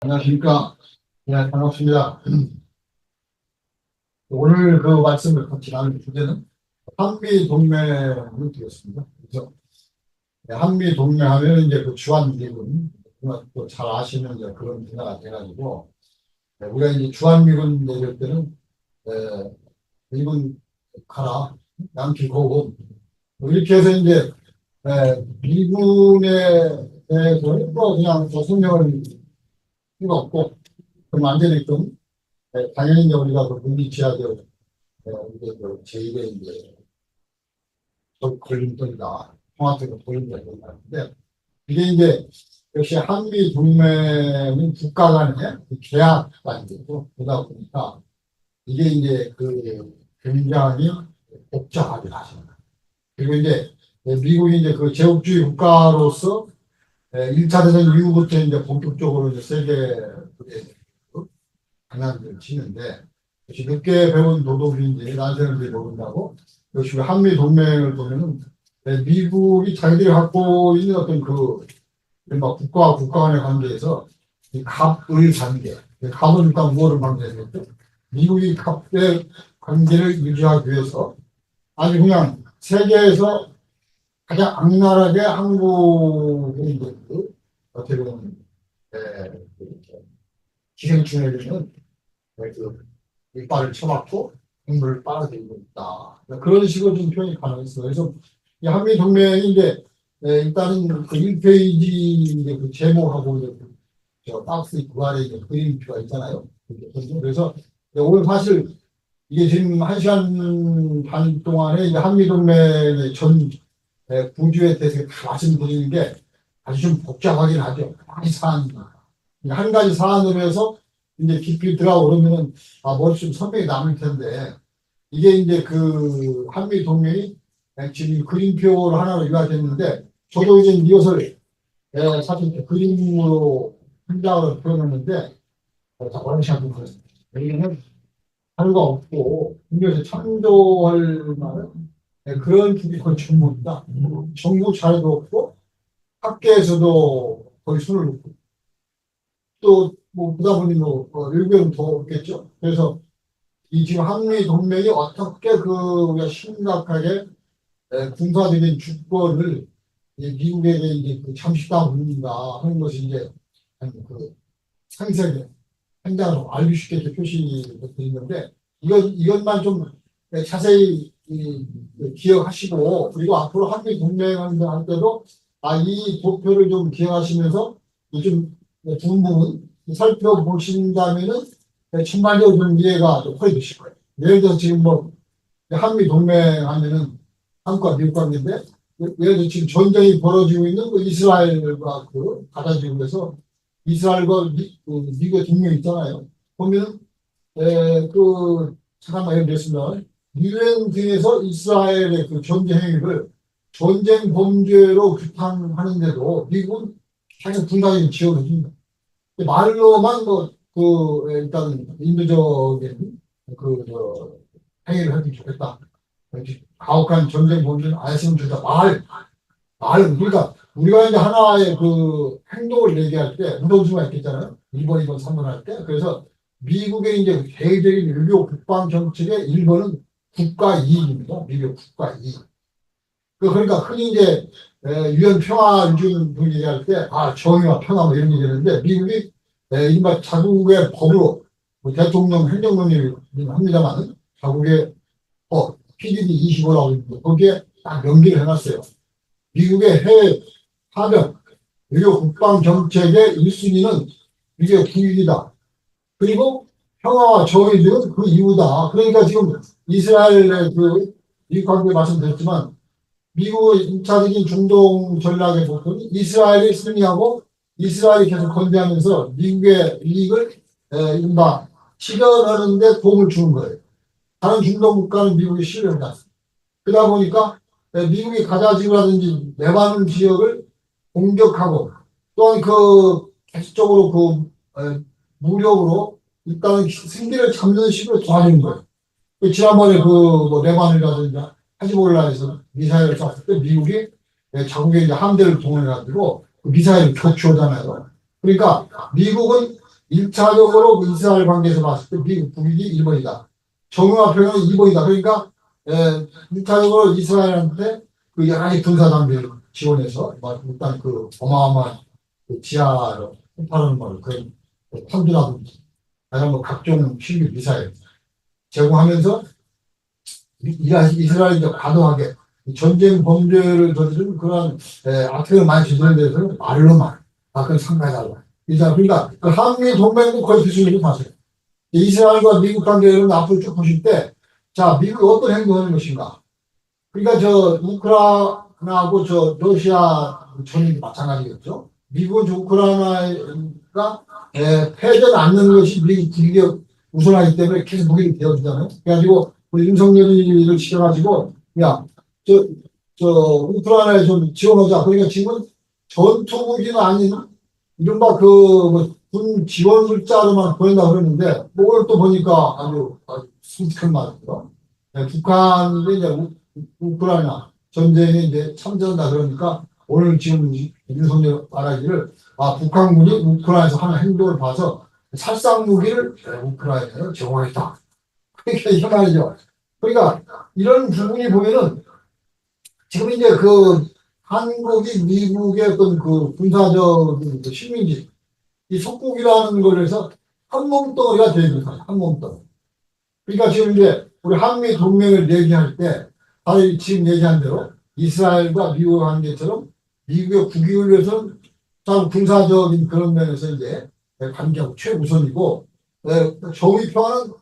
안녕하십니까. 네, 반갑습니다. 오늘 그 말씀을 같이 나눌 주제는 한미 동맹을 드렸습니다. 그래서 한미 동맹 하면 이제 그 주한미군, 또잘 아시는 이제 그런 분야가 돼가지고, 우리가 이제 주한미군 얘기할 때는, 에, 미군 가라, 양키 고금, 뭐 이렇게 해서 이제, 미군에 대해서 또 그냥 성명을 필요 없고, 그럼 완전히 당연히 이제 우리가 그 물리치하죠. 이게 그 제1의 이제 걸림돌이다. 통합적으로 걸림돌인데 이게 이제 역시 한미 동맹은 국가 간의 계약 관계고 그러다 보니까 이게 이제 그 굉장히 복잡하게 하십니다. 그리고 이제 미국이 이제 그 제국주의 국가로서 1차 대전 이후부터 이제 본격적으로 이제 세계 장난을 치는데 역시 늦게 배운 도덕인지 난세는지 모른다고 역시 한미 동맹을 보면은 미국이 자기들이 갖고 있는 어떤 그 막 국가와 국가 간의 관계에서 이 갑의 관계, 갑은 일단 무엇을 관계했겠죠? 미국이 갑의 관계를 유지하기 위해서 아주 그냥 세계에서 가장 악랄하게 한국의 이제 그 어떻게 보면 기생충에게는 그 이빨을 쳐맞고 국물을 빨아들이고 있다. 그런 식으로 좀 표현이 가능했어요. 그래서 이 한미 동맹인데 일단은 그 1페이지 이제 그 제목하고 이제 저 박스 그 아래 이제 그림표가 있잖아요. 그래서 오늘 사실 이게 지금 1시간 반 동안에 이제 한미 동맹의 전 구조에 대해서 다 말씀드리는 게 아주 좀 복잡하긴 하죠. 많이 사안입니다. 한 가지 사안으로 해서 이제 깊이 들어가 오르면은 머릿속 선명히 남을 텐데 이게 이제 그 한미 동맹이 지금 그림표를 하나로 이루어졌는데 저도 이제 이것을 사실 그림으로 한장으로 표현했는데 원샷을 여기는 하루가 없고 이것에 참조할 만한 그런 분이 거의 전부입니다. 정부 자료도 없고 학계에서도 거의 손을 놓고 또뭐 보다 보니 뭐 외국에는 더 없겠죠. 그래서 이 지금 한미 동맹이 어떻게 그 우리가 심각하게 군사적인 주권을 미국에게 이제 그 잠식당하고 있는가 하는 것이 이제 그 상세하게 현장으로 알기 쉽게 이렇게 표시드린 건데 이것만 좀 자세히 기억하시고 그리고 앞으로 한미 동맹할 때도 이 도표를 좀 기억하시면서 요즘 부분 살펴보신다면은 전반적으로 좀 이해가 좀 훨씬 되실 거예요. 예를 들어서 지금 뭐 한미 동맹하면은 한국과 미국 관계인데 예를 들어 지금 전쟁이 벌어지고 있는 그 이스라엘과 그 가자 지구에서 이스라엘과 미국의 동맹 있잖아요. 보면 잠깐만 예를 들었습니다. 유엔 등에서 이스라엘의 그 전쟁 행위를 전쟁 범죄로 규탄하는데도 미국은 자기 군사적인 지원을 줍니다. 말로만 일단 인도적인 행위를 하기 좋겠다. 이렇게 가혹한 전쟁 범죄는 안 했으면 좋겠다. 그러니까 우리가 이제 하나의 그 행동을 얘기할 때 우동수가 있겠잖아요. 2번, 2번, 3번 할 때. 그래서 미국의 이제 대외적인 외교 국방 정책의 1번은 국가 이익입니다. 미국 국가 이익. 그러니까 흔히 이제 유엔 평화 유진 분 얘기할 때 정의와 평화 뭐 이런 얘기하는데 미국이 이른바 자국의 법으로 뭐 대통령 행정론이 합니다만 자국의 법 PDD 25라고 있는데 거기에 딱 명기를 해놨어요. 미국의 해외 파병 외교 국방 정책의 1순위는 미국의 국익이다. 그리고 평화와 정의 등은 그 이유다. 그러니까 지금 이스라엘의 그 미국 관계 말씀드렸지만 미국의 2차적인 중동 전략의 목표는 이스라엘이 승리하고 이스라엘이 계속 건재하면서 미국의 이익을 이른바 실현하는 데 도움을 주는 거예요. 다른 중동 국가는 미국이 실현하지 않습니다. 그러다 보니까 미국이 가자지구라든지 레바논 지역을 공격하고 또한 계속적으로 무력으로 일단 승기를 잡는 식으로 도와주는 거예요. 지난번에 뭐 레바논이라든지 하지몰라에서 미사일을 쐈을 때 미국이 자국의 이제 함대를 동원해가지고 그 미사일을 교추하잖아요. 그러니까 미국은 1차적으로 이스라엘 관계에서 봤을 때 미국, 북이 1번이다. 정유화표는 2번이다. 그러니까 1차적으로 이스라엘한테 그 여러 가지 군사장비를 지원해서 일단 그 어마어마한 그 지하로 폭발하는 걸 그런 탄두라든지 이런 뭐 각종 신규 미사일 제공하면서 이스라엘이 과도하게 전쟁 범죄를 저지른 그러한 악행을 많이 저지른 데서는 말로만 그건 상가해달라. 그러니까 그 한미 동맹도 거의 비슷하게 봤어요. 이스라엘과 미국 관계를 앞으로 쭉 보실 때, 자, 미국이 어떤 행동을 하는 것인가? 그러니까 저 우크라이나하고 저 러시아 전쟁도 마찬가지겠죠. 미국은 저 우크라이나가 패전을 않는 것이 미국 국익에 우선하기 때문에 계속 무기를 베어주잖아요. 그래가지고 우리 윤석열이를 시켜가지고 야, 저, 저 우크라이나에 좀 지원하자. 그러니까 지금은 전투무기는 아닌 이른바 군 지원 물자로만 보낸다 그러는데 오늘 또 보니까 아주 섬뜩한 말이죠. 북한이 이제 우크라이나 전쟁에 이제 참전한다 그러니까 오늘 지금 윤석열 말하기를 북한군이 우크라이나에서 하는 행동을 봐서 살상 무기를 우크라이나에 제공하겠다. 그러니까 이게 말이죠. 그러니까 이런 부분이 보면은 지금 이제 그 한국이 미국의 어떤 그 군사적인 그 식민지 이 속국이라는 걸 해서 한 몸덩어리가 되니까 한 몸덩어리. 그러니까 지금 이제 우리 한미 동맹을 얘기할 때 바로 지금 얘기한 대로 이스라엘과 미국 관계처럼 미국의 국익을 위해서는 참 군사적인 그런 면에서 이제 관계하고 최우선이고 정의 평화는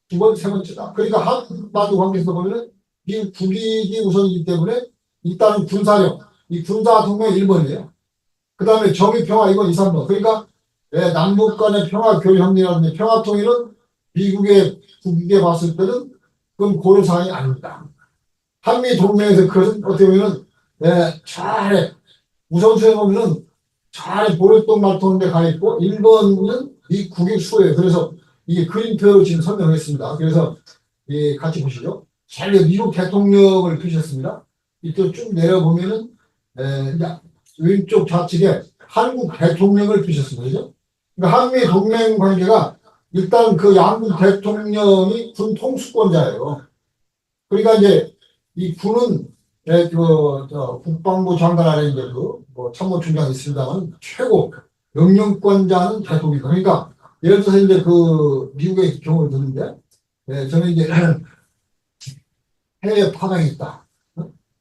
두 번째, 세 번째다. 그러니까 한반도 관계에서 보면은 미국 국익이 우선이기 때문에 일단은 군사력, 이 군사 동맹 1번이에요. 그 다음에 정의 평화 이건 2, 3번. 그러니까 남북 간의 평화 교류 협력이라든지 평화 통일은 미국의 국익에 봤을 때는 그건 고려사항이 아닙니다. 한미 동맹에서 그것은 어떻게 보면은 차례 우선순위에 보면은 차례 보랬동 말통인데 가 있고 1번은 미 국익 수호예요. 그래서 이게 그림표로 지금 설명했습니다. 그래서 같이 보시죠. 잘 미국 대통령을 피셨습니다. 이쪽 쭉 내려보면은 왼쪽 좌측에 한국 대통령을 피셨습니다. 그죠? 그러니까 한미 동맹 관계가 일단 그 양국 대통령이 군 통수권자예요. 그러니까 이제 이 군은 국방부 장관 아래 이제 뭐 참모총장이 있습니다만 최고 명령권자는 대통령이다. 그러니까 예를 들어서 이제 그 미국의 경우를 드는데 저는 이제 해외 파병했다.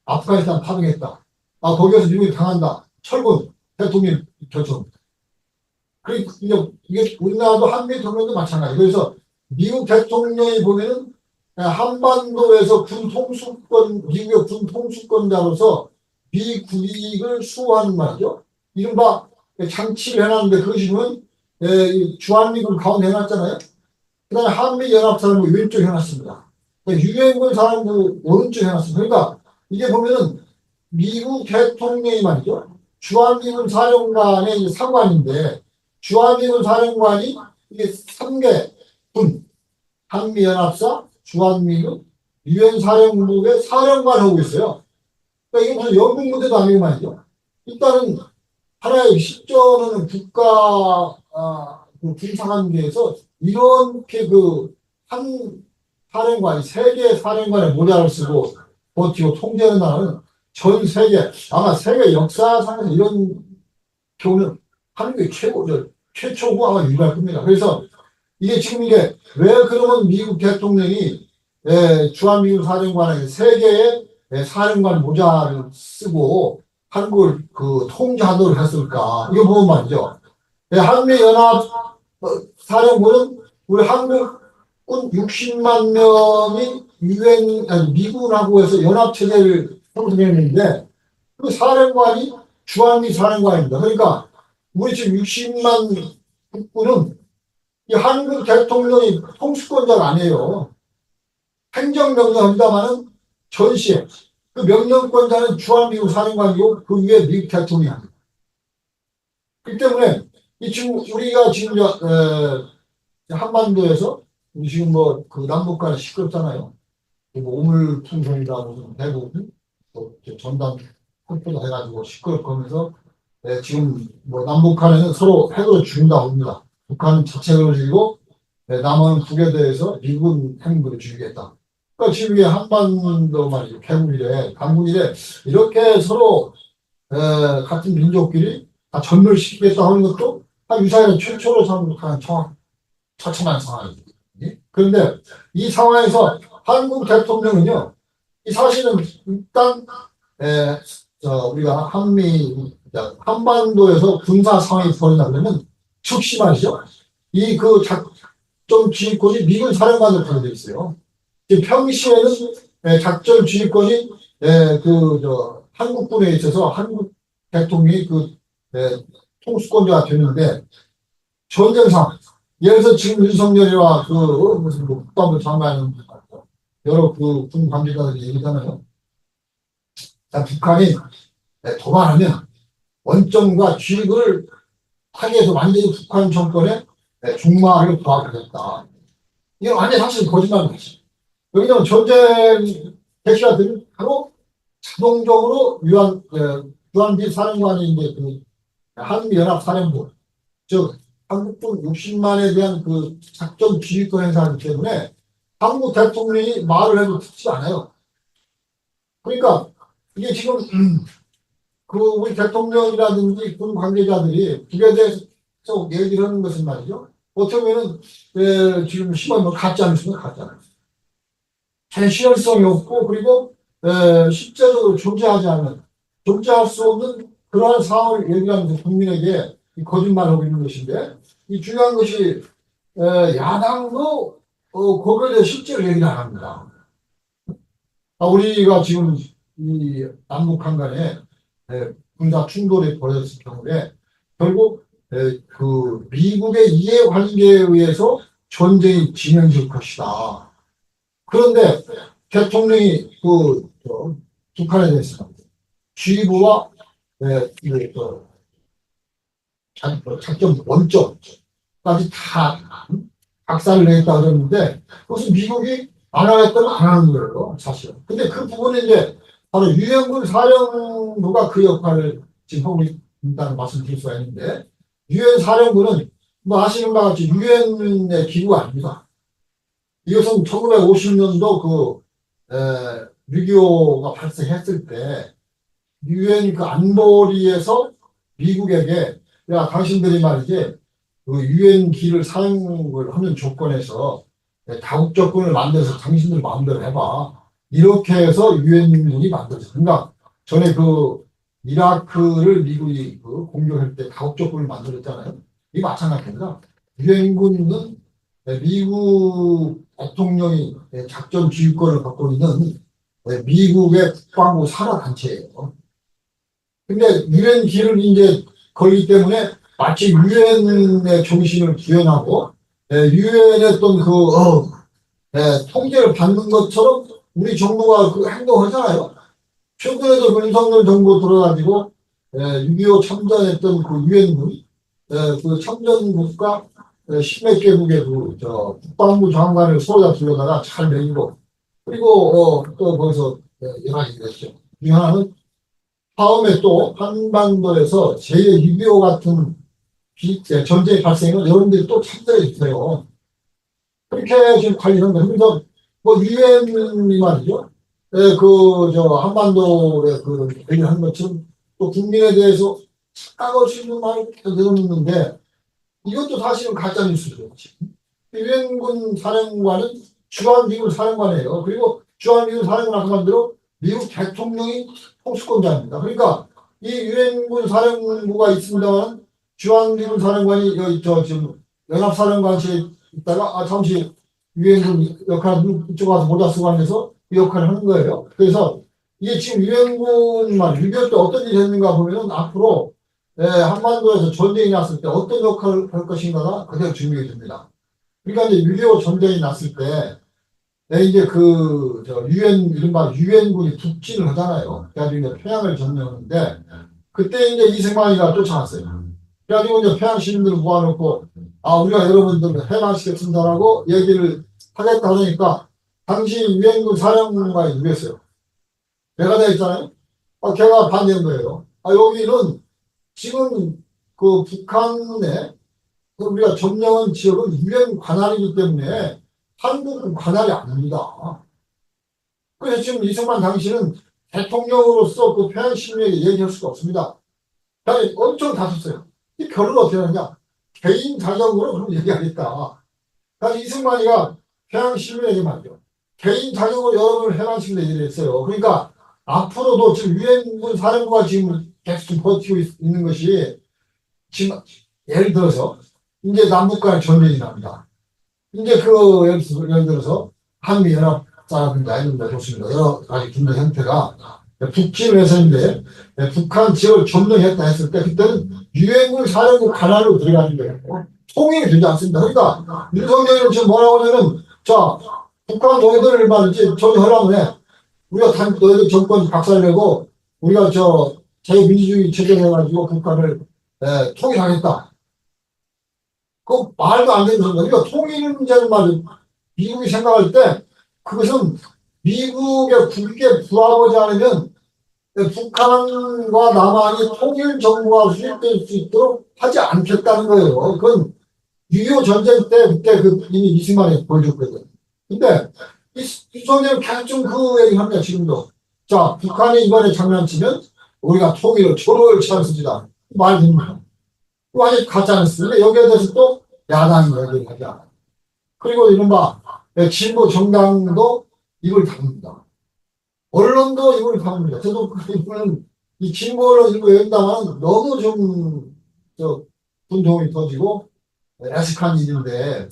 아프가니스탄 파병했다. 거기에서 미국이 당한다. 철군 대통령 결정. 그러니까 이게 우리나라도 한미 동맹도 마찬가지. 그래서 미국 대통령이 보면은 한반도에서 미국의 군 통수권자로서 미 국익을 수호하는 말이죠. 이른바 장치를 해놨는데 그것이 보면 주한미군 가운데 해놨잖아요. 그 다음에 한미연합사령부 왼쪽에 해놨습니다. 유엔군 사령부 오른쪽에 해놨습니다. 그러니까 이게 보면은 미국 대통령이 말이죠. 주한미군 사령관의 상관인데 주한미군 사령관이 이게 3개 군, 한미연합사, 주한미군, 유엔 사령부의 사령관 하고 있어요. 그러니까 이게 무슨 영국 무대도 아니고 말이죠. 일단은 하나의 실전은 국가 그 군사관계에서 이렇게 한 사령관이 세계 사령관의 모자를 쓰고 버티고 통제하는 나라는 전 세계 아마 세계 역사상에서 이런 경우는 한국이 최초고 아마 유일할 겁니다. 그래서 이게 지금 이게 왜 그러면 미국 대통령이 주한미군 사령관에게 세계의 사령관 모자를 쓰고 한국을 통제하도록 했을까? 이거 보면 말이죠. 한미연합 사령부는 우리 한국군 60만 명이 미군하고 해서 연합체제를 형성했는데 그 사령관이 주한미 사령관입니다. 그러니까 우리 지금 60만 국군은 이 한국 대통령이 통수권자가 아니에요. 행정명령합니다만은 전시에 그 명령권자는 주한미군 사령관이고 그 위에 미국 대통령입니다. 그렇기 때문에 지금 우리가 지금 한반도에서 지금 그 남북 간에 시끄럽잖아요. 뭐 오물풍선이다 무슨 대부분 전단 폭포도 해가지고 시끄럽면서 지금 뭐 남북 간에는 서로 핵으로 죽는다고 합니다. 북한 자책을 지고 남한 북에 대해서 미군 행보를 주겠다. 그러니까 지금 이게 한반도 말이죠. 개국이래, 강국이래. 이렇게 서로 같은 민족끼리 다 전멸시키겠다 하는 것도 한 유사일에 최초로 생각하는 처참한 상황이죠. 그런데 이 상황에서 한국 대통령은요, 이 사실은 일단 우리가 한반도에서 군사 상황이 벌어진다 그러면 즉시 말이죠. 이 그 작전 지휘권이 미군 사령관으로 되어 있어요. 지금 평시에는 작전 지휘권이 한국군에 있어서 한국 대통령이 통수권자가 되는데 전쟁 상황. 예를 들어서 지금 윤석열이와 무슨 국방부 장관 여러 군 관계자들이 얘기하잖아요. 자, 북한이 도발하면 원점과 주익을 파괴해서 완전히 북한 정권의 중마를 도와주겠다. 이건 완전 사실 거짓말이죠. 왜냐하면 전쟁 개시가 되면 바로 자동적으로 유한비 사령관이 이제 한미연합사령부, 즉 한국군 60만에 대한 작전 지휘권 행사하기 때문에 한국 대통령이 말을 해도 듣지 않아요. 그러니까 이게 지금 우리 대통령이라든지 군 관계자들이 북에 대해서 얘기를 하는 것은 말이죠. 어떻게 보면 지금 심하면 가짜 뉴스는 가짜예요. 실현성이 없고 그리고 실제로 존재할 수 없는 그러한 상황을 얘기하면서 국민에게 거짓말하고 있는 것인데 이 중요한 것이 야당도 거기에 대해 실제로 얘기를 안 합니다. 우리가 지금 이 남북한 간에 군사 충돌이 벌어졌을 경우에 결국 미국의 이해 관계에 의해서 전쟁이 진행될 것이다. 그런데 대통령이 북한에 대해서 지휘부와 작전 원점까지 다 박살을 내겠다 그랬는데 그것은 미국이 안 하겠다면 안 하는 거예요, 사실. 근데 그 부분에 이제 바로 유엔군 사령부가 그 역할을 지금 하고 있다는 말씀 드릴 수가 있는데 유엔 사령부는 뭐 아시는 바와 같이 유엔의 기구가 아닙니다. 이것은 1950년도 6.25가 발생했을 때 유엔 안보리에서 미국에게 야 당신들이 말이지 유엔 기를 사용을 하는 조건에서 다국적군을 만들어서 당신들 마음대로 해봐. 이렇게 해서 유엔군이 만들어졌어요. 그러니까 전에 이라크를 미국이 공격할 때 다국적군을 만들었잖아요. 이게 마찬가지입니다. 유엔군은 미국 대통령이 작전 지휘권을 갖고 있는 미국의 국방부 산하단체예요. 근데 유엔 기를 이제 걸기 때문에 마치 유엔의 정신을 구현하고 유엔의 어떤 통제를 받는 것처럼 우리 정부가 행동하잖아요. 최근에도 윤석열 정부 들어가지고 6.25 참전했던 유엔군 참전국가 십몇 개국의 국방부 장관을 서로 잡으려다가 잘 내리고 그리고 또 거기서 여러 가지 됐죠. 이 하나는 다음에 또 한반도에서 제6.25 같은 전쟁이 발생을 여러분들이 또 참전해 주세요. 그렇게 지금 관리하는 거예요. 그래서 유엔이 말이죠. 한반도에 얘기를 하는 것처럼 또 국민에 대해서 착각할 수 있는 말을 계속 내놓는데 이것도 사실은 가짜뉴스죠. 유엔군 사령관은 주한미군 사령관이에요. 그리고 주한미군 사령관 아까 말대로 미국 대통령이 통수권자입니다. 그러니까 이 유엔군 사령부가 있습니다만 주한미군 사령관이 지금 연합사령관실에 있다가 잠시 유엔군 역할 이쪽 와서 모자 쓰고 하면서 이 역할을 하는 거예요. 그래서 이게 지금 유엔군 6.25 때 어떤 일이 했는가 보면은 앞으로 한반도에서 전쟁이 났을 때 어떤 역할을 할 것인가가 그대로 증명이 됩니다. 그러니까 이제 6.25 전쟁이 났을 때 이제 이른바 유엔군이 북진을 하잖아요. 그래가지고 이제 평양을 점령하는데 그때 이제 이승만이가 쫓아갔어요. 그래가지고 이제 평양 시민들을 모아놓고 우리가 여러분들 해방시켰습니다라고 얘기를 하겠다 하니까 당시 유엔군 사령관이 누구였어요? 배가다 있잖아요. 걔가 반대한 거예요. 여기는 지금 북한의 우리가 점령한 지역은 유엔 관할이기 때문에 한국은 관할이 아닙니다. 그래서 지금 이승만 당시는 대통령으로서 그 평양시민에게 얘기할 수가 없습니다. 아니, 엄청 다퉜어요. 이 결론은 어떻게 하느냐? 개인 자격으로 그럼 얘기하겠다. 그래서 이승만이가 평양시민에게 말이죠. 개인 자격으로 여러분을 해방시키는 얘기를 했어요. 그러니까 앞으로도 지금 유엔군 사령부가 지금 계속 버티고 있는 것이 지금 예를 들어서 이제 남북 간의 전쟁이 납니다. 이제 예를 들어서 한미연합사라든가 이런 데 좋습니다. 여러 가지 군대 형태가 북진해서인데 북한 지역을 점령했다 했을 때 그때는 유엔군 사령부 관할로 들어가는 거예요. 통일이 되지 않습니다. 그러니까 윤석열은 지금 뭐라고 하냐면 자 북한 너희들 말이지 저기 하라고 해. 우리가 너희들 정권 박살내고 우리가 자유민주주의 체제해가지고 북한을 통일하겠다. 그 말도 안 되는 소리가. 그러니까 통일 문제는 말이야. 미국이 생각할 때 그것은 미국의 국익에 부합하지 않으면 북한과 남한이 통일 정부가 수립될 수 있도록 하지 않겠다는 거예요. 그건 6.25 전쟁 때 그때 이미 이승만이 보여줬거든. 근데 윤석열은 계속 그 얘기를 합니다. 지금도. 자, 북한이 이번에 장난치면 우리가 통일을 초월치 않습니다. 말이 됩니다. 완전히 가짜였습니다. 여기에 대해서 또 야당이 얘기를 하지 않아요. 그리고 이른바 진보 정당도 입을 다뭅니다. 언론도 입을 다뭅니다. 저도 이거는 이 진보 언론 일부 여긴다만 너무 분통이 터지고 애석한 일인데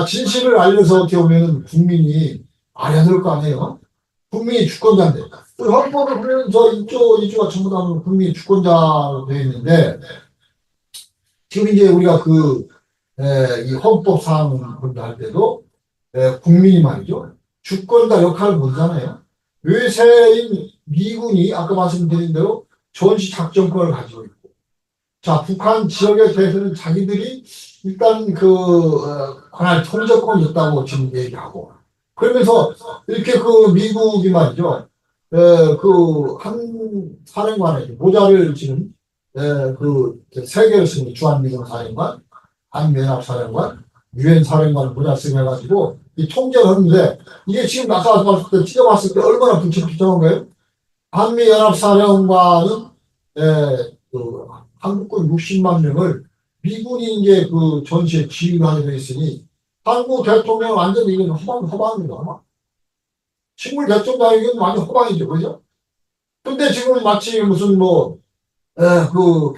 진실을 알려서 어떻게 보면 국민이 알아야 될 거 아니에요? 국민이 주권자인데 헌법을 보면 이쪽가 전부 다 국민이 주권자로 되어 있는데 지금 이제 우리가 이 헌법 사항 공부할 때도 국민이 말이죠. 주권자 역할을 못하잖아요. 외세인 미군이 아까 말씀드린 대로 전시 작전권을 가지고 있고 자, 북한 지역에 대해서는 자기들이 일단 관할 통제권이 있다고 지금 얘기하고 그러면서 이렇게 미국이 말이죠. 한 사령관에게 모자를 지금 세 개를 쓰는 주한미군 사령관, 한미연합 사령관, 유엔 사령관 모자 쓰게 해가지고 이 통제를 하는데 이게 지금 아까 봤을 때 찍어봤을 때 얼마나 불친절한 거예요? 한미연합 사령관은 한국군 60만 명을 미군이 이제 전시에 지휘를 하게 돼 있으니 한국 대통령은 완전히 이건 허방입니다. 식물 대통령이건 완전 허방이죠, 그죠? 근데 지금 마치 무슨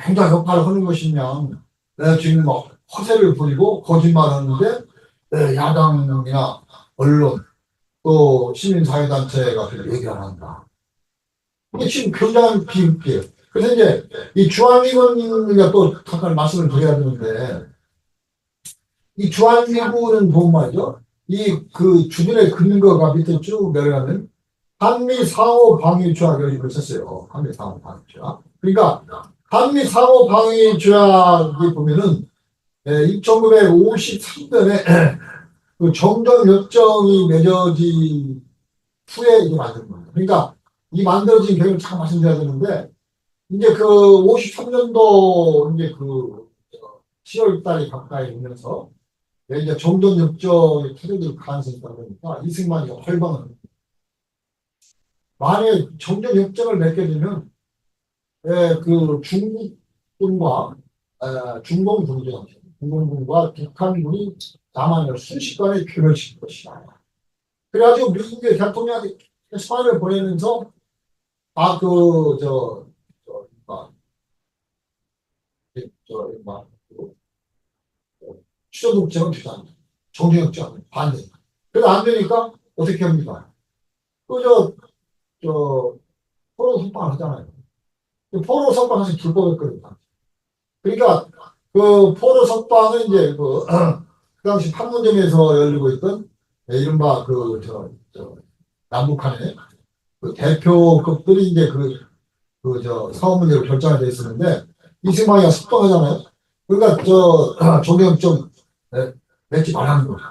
굉장히 역할을 하는 것이냐, 지금 허세를 부리고 거짓말하는데 야당이나 언론 또 시민사회단체가 얘기를 한다. 이게 지금 굉장히 비웃겨요. 그래서 이제 이 주한미군이가 또 잠깐 말씀을 드려야 되는데 이 주한미군은 본 말이죠. 주변에 근거가 밑에 쭉 내려가면 한미 상호 방위 조약을 있었어요. 한미 상호 방위 조약. 그러니까 한미 상호 방위 조약이 보면은 1953년에 정전협정이 맺어진 후에 이게 만든 겁니다. 그러니까 이 만들어진 계획을 잠깐 말씀드려야 되는데 이제 53년도 이제 7월 달이 가까이 오면서 이제 정전협정이 터져들 가능성이 있다 보니까 이승만이 활방을 합니다. 만약에 정전협정을 맺게 되면 중국군과 중공군과 북한군이 남한을 순식간에 괴멸시킬 것이다. 그래가지고 미국의 대통령한테 스파이를 보내면서 취소독재는 주장합니다. 정전협정 반대. 그래서 안 되니까 어떻게 합니까? 포로 석방을 하잖아요. 포로 석방은 사실 불법이었거든요. 그러니까 포로 석방은 이제 그 당시 판문점에서 열리고 있던 이른바 남북한의 대표급들이 이제 사업 문제로 결정이 돼 있었는데 이승만이가 석방하잖아요. 그러니까 조경점 맺지 말라는 거죠.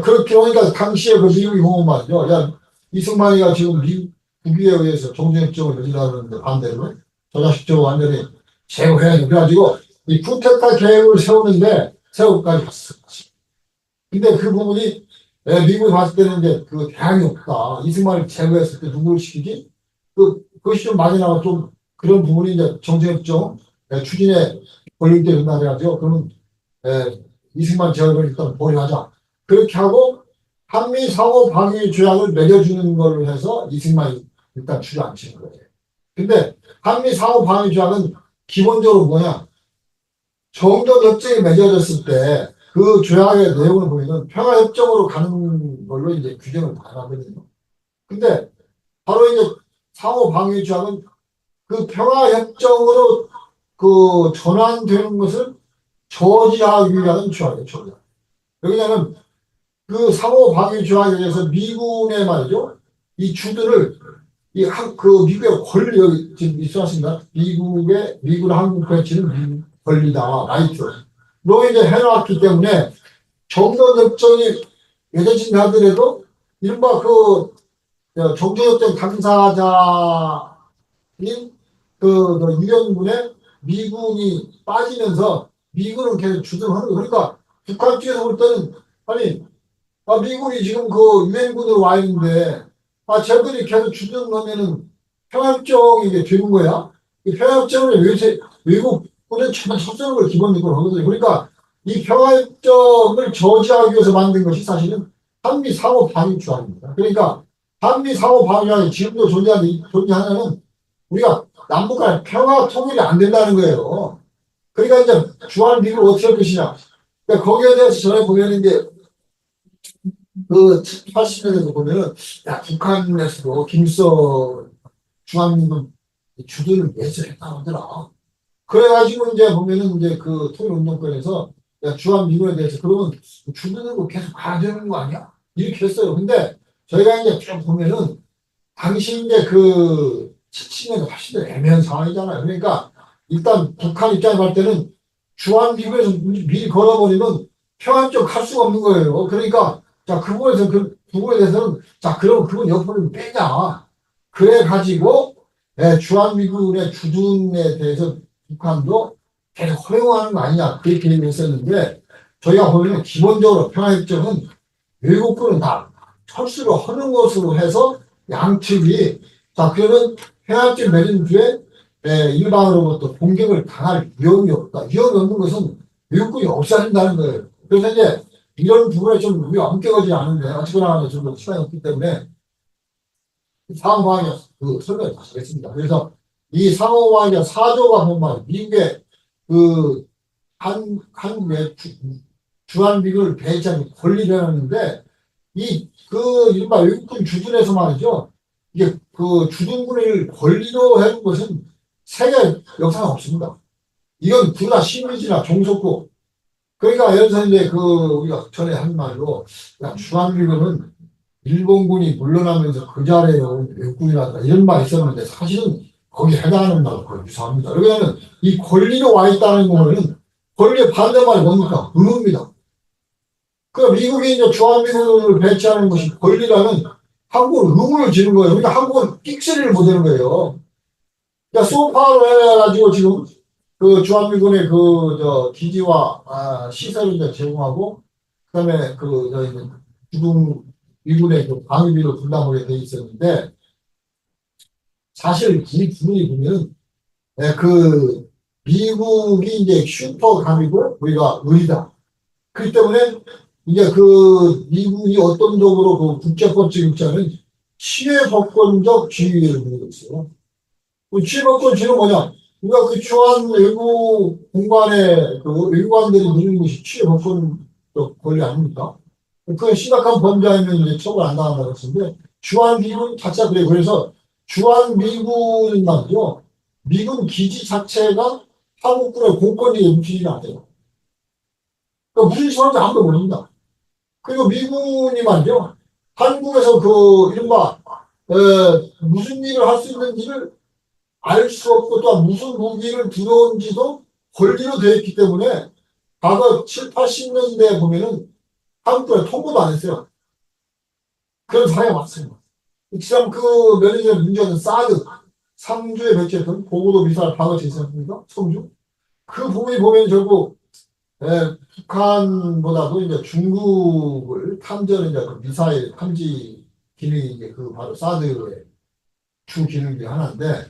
그렇게 하니까 당시에 미국이 보면 말이죠. 야, 이승만이가 지금 미국 국위에 의해서 정전협정을 맺으려고 하는데 반대로 저 자식 완전히 제거해야지. 그래가지고 이 쿠데타 계획을 세우기까지 갔어. 근데 그 부분이 미국이 봤을 때는 이제 그 대안이 없다. 이승만을 제거했을 때 누구를 시키지? 그것이 좀 많이 나와 좀 그런 부분이 이제 정책협정 추진에 걸릴 때 된다 해야죠. 그러면 이승만 제거를 일단 보류하자. 그렇게 하고 한미 상호 방위 조약을 맺어주는 걸로 해서 이승만이 일단 주저앉히는 거예요. 근데 한미 상호 방위 조약은 기본적으로 뭐냐? 정전협정이 맺어졌을 때 그 조약의 내용을 보면은 평화협정으로 가는 걸로 이제 규정을 다 하거든요. 근데 바로 이제 상호 방위 조약은 그 평화협정으로 그 전환되는 것을 저지하기 위한 조약이에요, 조약. 왜냐하면 그 상호 방위 조약에 대해서 미군의 말이죠. 이 주들을 미국의 권리, 여기 지금 있었습니다. 미군 한국 배치는 미국 권리다, 라이트. 로 이제 해놨기 때문에 정전협정이 맺어진 하더라도 이른바 정전협정 당사자인 그 유엔군에 미군이 빠지면서 미군은 계속 주둔하는 거예요. 그러니까 북한 쪽에서 볼 때는 아니 미군이 지금 그 유엔군으로 와 있는데 쟤들이 계속 주둔하면은 평화협정이 이게 되는 거야. 이 평화협정을 외국군은 전혀 협정을 걸 기본적으로 하거든요. 그러니까 이 평화협정을 저지하기 위해서 만든 것이 사실은 한미 상호 방위 조약입니다. 그러니까 한미 상호 방위 조약이 지금도 존재하는 우리가 남북 간 평화 통일이 안 된다는 거예요. 그러니까 이제 주한 미국을 어떻게 할 것이냐. 그러니까 거기에 대해서 전에 보면 이제 그 80년에서 보면은 야 북한에서도 김일성 중앙미군 주둔을 매수했다고 하더라. 그래가지고 이제 보면은 이제 그 통일운동권에서 야 주한미군에 대해서 그러면 주둔으로 계속 가야 되는 거 아니야? 이렇게 했어요. 근데 저희가 이제 쭉 보면은 당시 이제 그 70년대 80년대 애매한 상황이잖아요. 그러니까 일단 북한 입장에 볼 때는 주한미군에서 미리 걸어버리면 평안쪽 갈 수가 없는 거예요. 그러니까 자, 그 부분에 대해서는 자, 그럼 그건 옆으로 빼자. 그래가지고 주한미군의 주둔에 대해서 북한도 계속 허용하는 거 아니냐. 그렇게 얘기했었는데 저희가 보면 기본적으로 평화협정은 외국군은 다 철수를 하는 것으로 해서 양측이 자, 그러면 평화협정 맺은 뒤에 일방으로부터 공격을 당할 위험이 없다. 위험이 없는 것은 외국군이 없어야 된다는 거예요. 그래서 이제 이런 부분에 좀 우리가 엄격하지 않은데 어찌거나 좀 시간이 없기 때문에 상호방위 설명을 다시 하겠습니다. 그래서 이 상호방위 4조가 보면 미국의 한국의 주한미군을 배치하는 권리를 하는데 이른바 외국군 주둔에서 말이죠. 이게 그 주둔군을 권리로 해준 것은 세계 역사가 없습니다. 이건 군사 식민지나 종속국. 그러니까 예를 들어서 이제 우리가 전에 한 말로 주한미군은 일본군이 물러나면서 그 자리에 온 외국군이라든가 이런 말이 있었는데 사실은 거기에 해당하는 말과 거의 유사합니다. 왜냐하면 이 권리로 와 있다는 거는 권리의 반대말이 뭡니까? 의무입니다. 그 미국이 이제 주한미군을 배치하는 것이 권리라면 한국은 의무를 지는 거예요. 그러니까 한국은 삑소리를 못 하는 거예요. 그러니까 소파로 해가지고 지금 그 주한미군의 기지와 시설을 이제 제공하고 그다음에 주둔 미군의 그 방위비를 분담하게 돼 있었는데 사실 이 부분이 보면 미국이 이제 슈퍼 강이고 우리가 의리다. 그렇기 때문에 이제 미국이 어떤 쪽으로 국제법적 입장은 치외법권적 지위를 두고 있어요. 그 치외법권 지위는 뭐냐? 우리가 주한 외국 공간에 외교관들이 누리는 것이 치외법권적 권리 아닙니까? 그 심각한 범죄하면 이제 처벌 안 당한다고 했는데 주한 미군 자체가 그래요. 그래서 주한 미군은 말이죠. 미군 기지 자체가 한국군의 공권력에 묻히지는 않아요. 그러니까 무슨 짓을 하는지 아무도 모릅니다. 그리고 미군이 말이죠. 한국에서 이른바 무슨 일을 할 수 있는지를 알 수 없고 또 무슨 무기를 들어온지도 권리로 되어 있기 때문에 과거 7, 80년대에 보면은 한국에 통보도 안 했어요. 그런 사례가 많습니다. 지금 몇 년 전에 문제였던 사드, 3주에 배치했던 고고도 미사일 방어 제시했습니까? 청주? 그 부분이 보면 결국 북한보다도 이제 중국을 탐지하는 이제 그 미사일 탐지 기능이 이제 그 바로 사드의 주 기능 중에 하나인데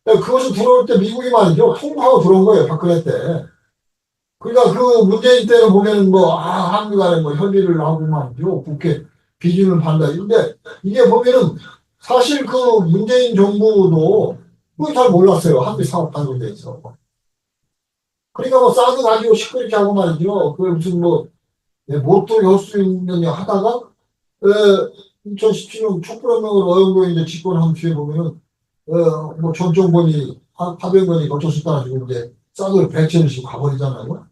그것이 들어올 때 미국이 말이죠 통과하고 들어온 거예요 박근혜 때. 그러니까 그 문재인 때는 보면은 뭐 한미 간에 뭐 협의를 하고 말이죠 국회 비준을 판다. 근데 이게 보면은 사실 그 문재인 정부도 그걸 잘 몰랐어요 한미 사업 단계에 있어. 그러니까 뭐 사드 가지고 시끄럽게 하고 말이죠. 그 무슨 뭐 못도 할 수 있느냐 하다가 2017년 촛불혁명으로 어영부에 이제 집권한 뒤에 보면은 뭐 전종권이 파병권이 거쳤었다 가지고 이제 사드를 배치를 시고 가버리잖아요.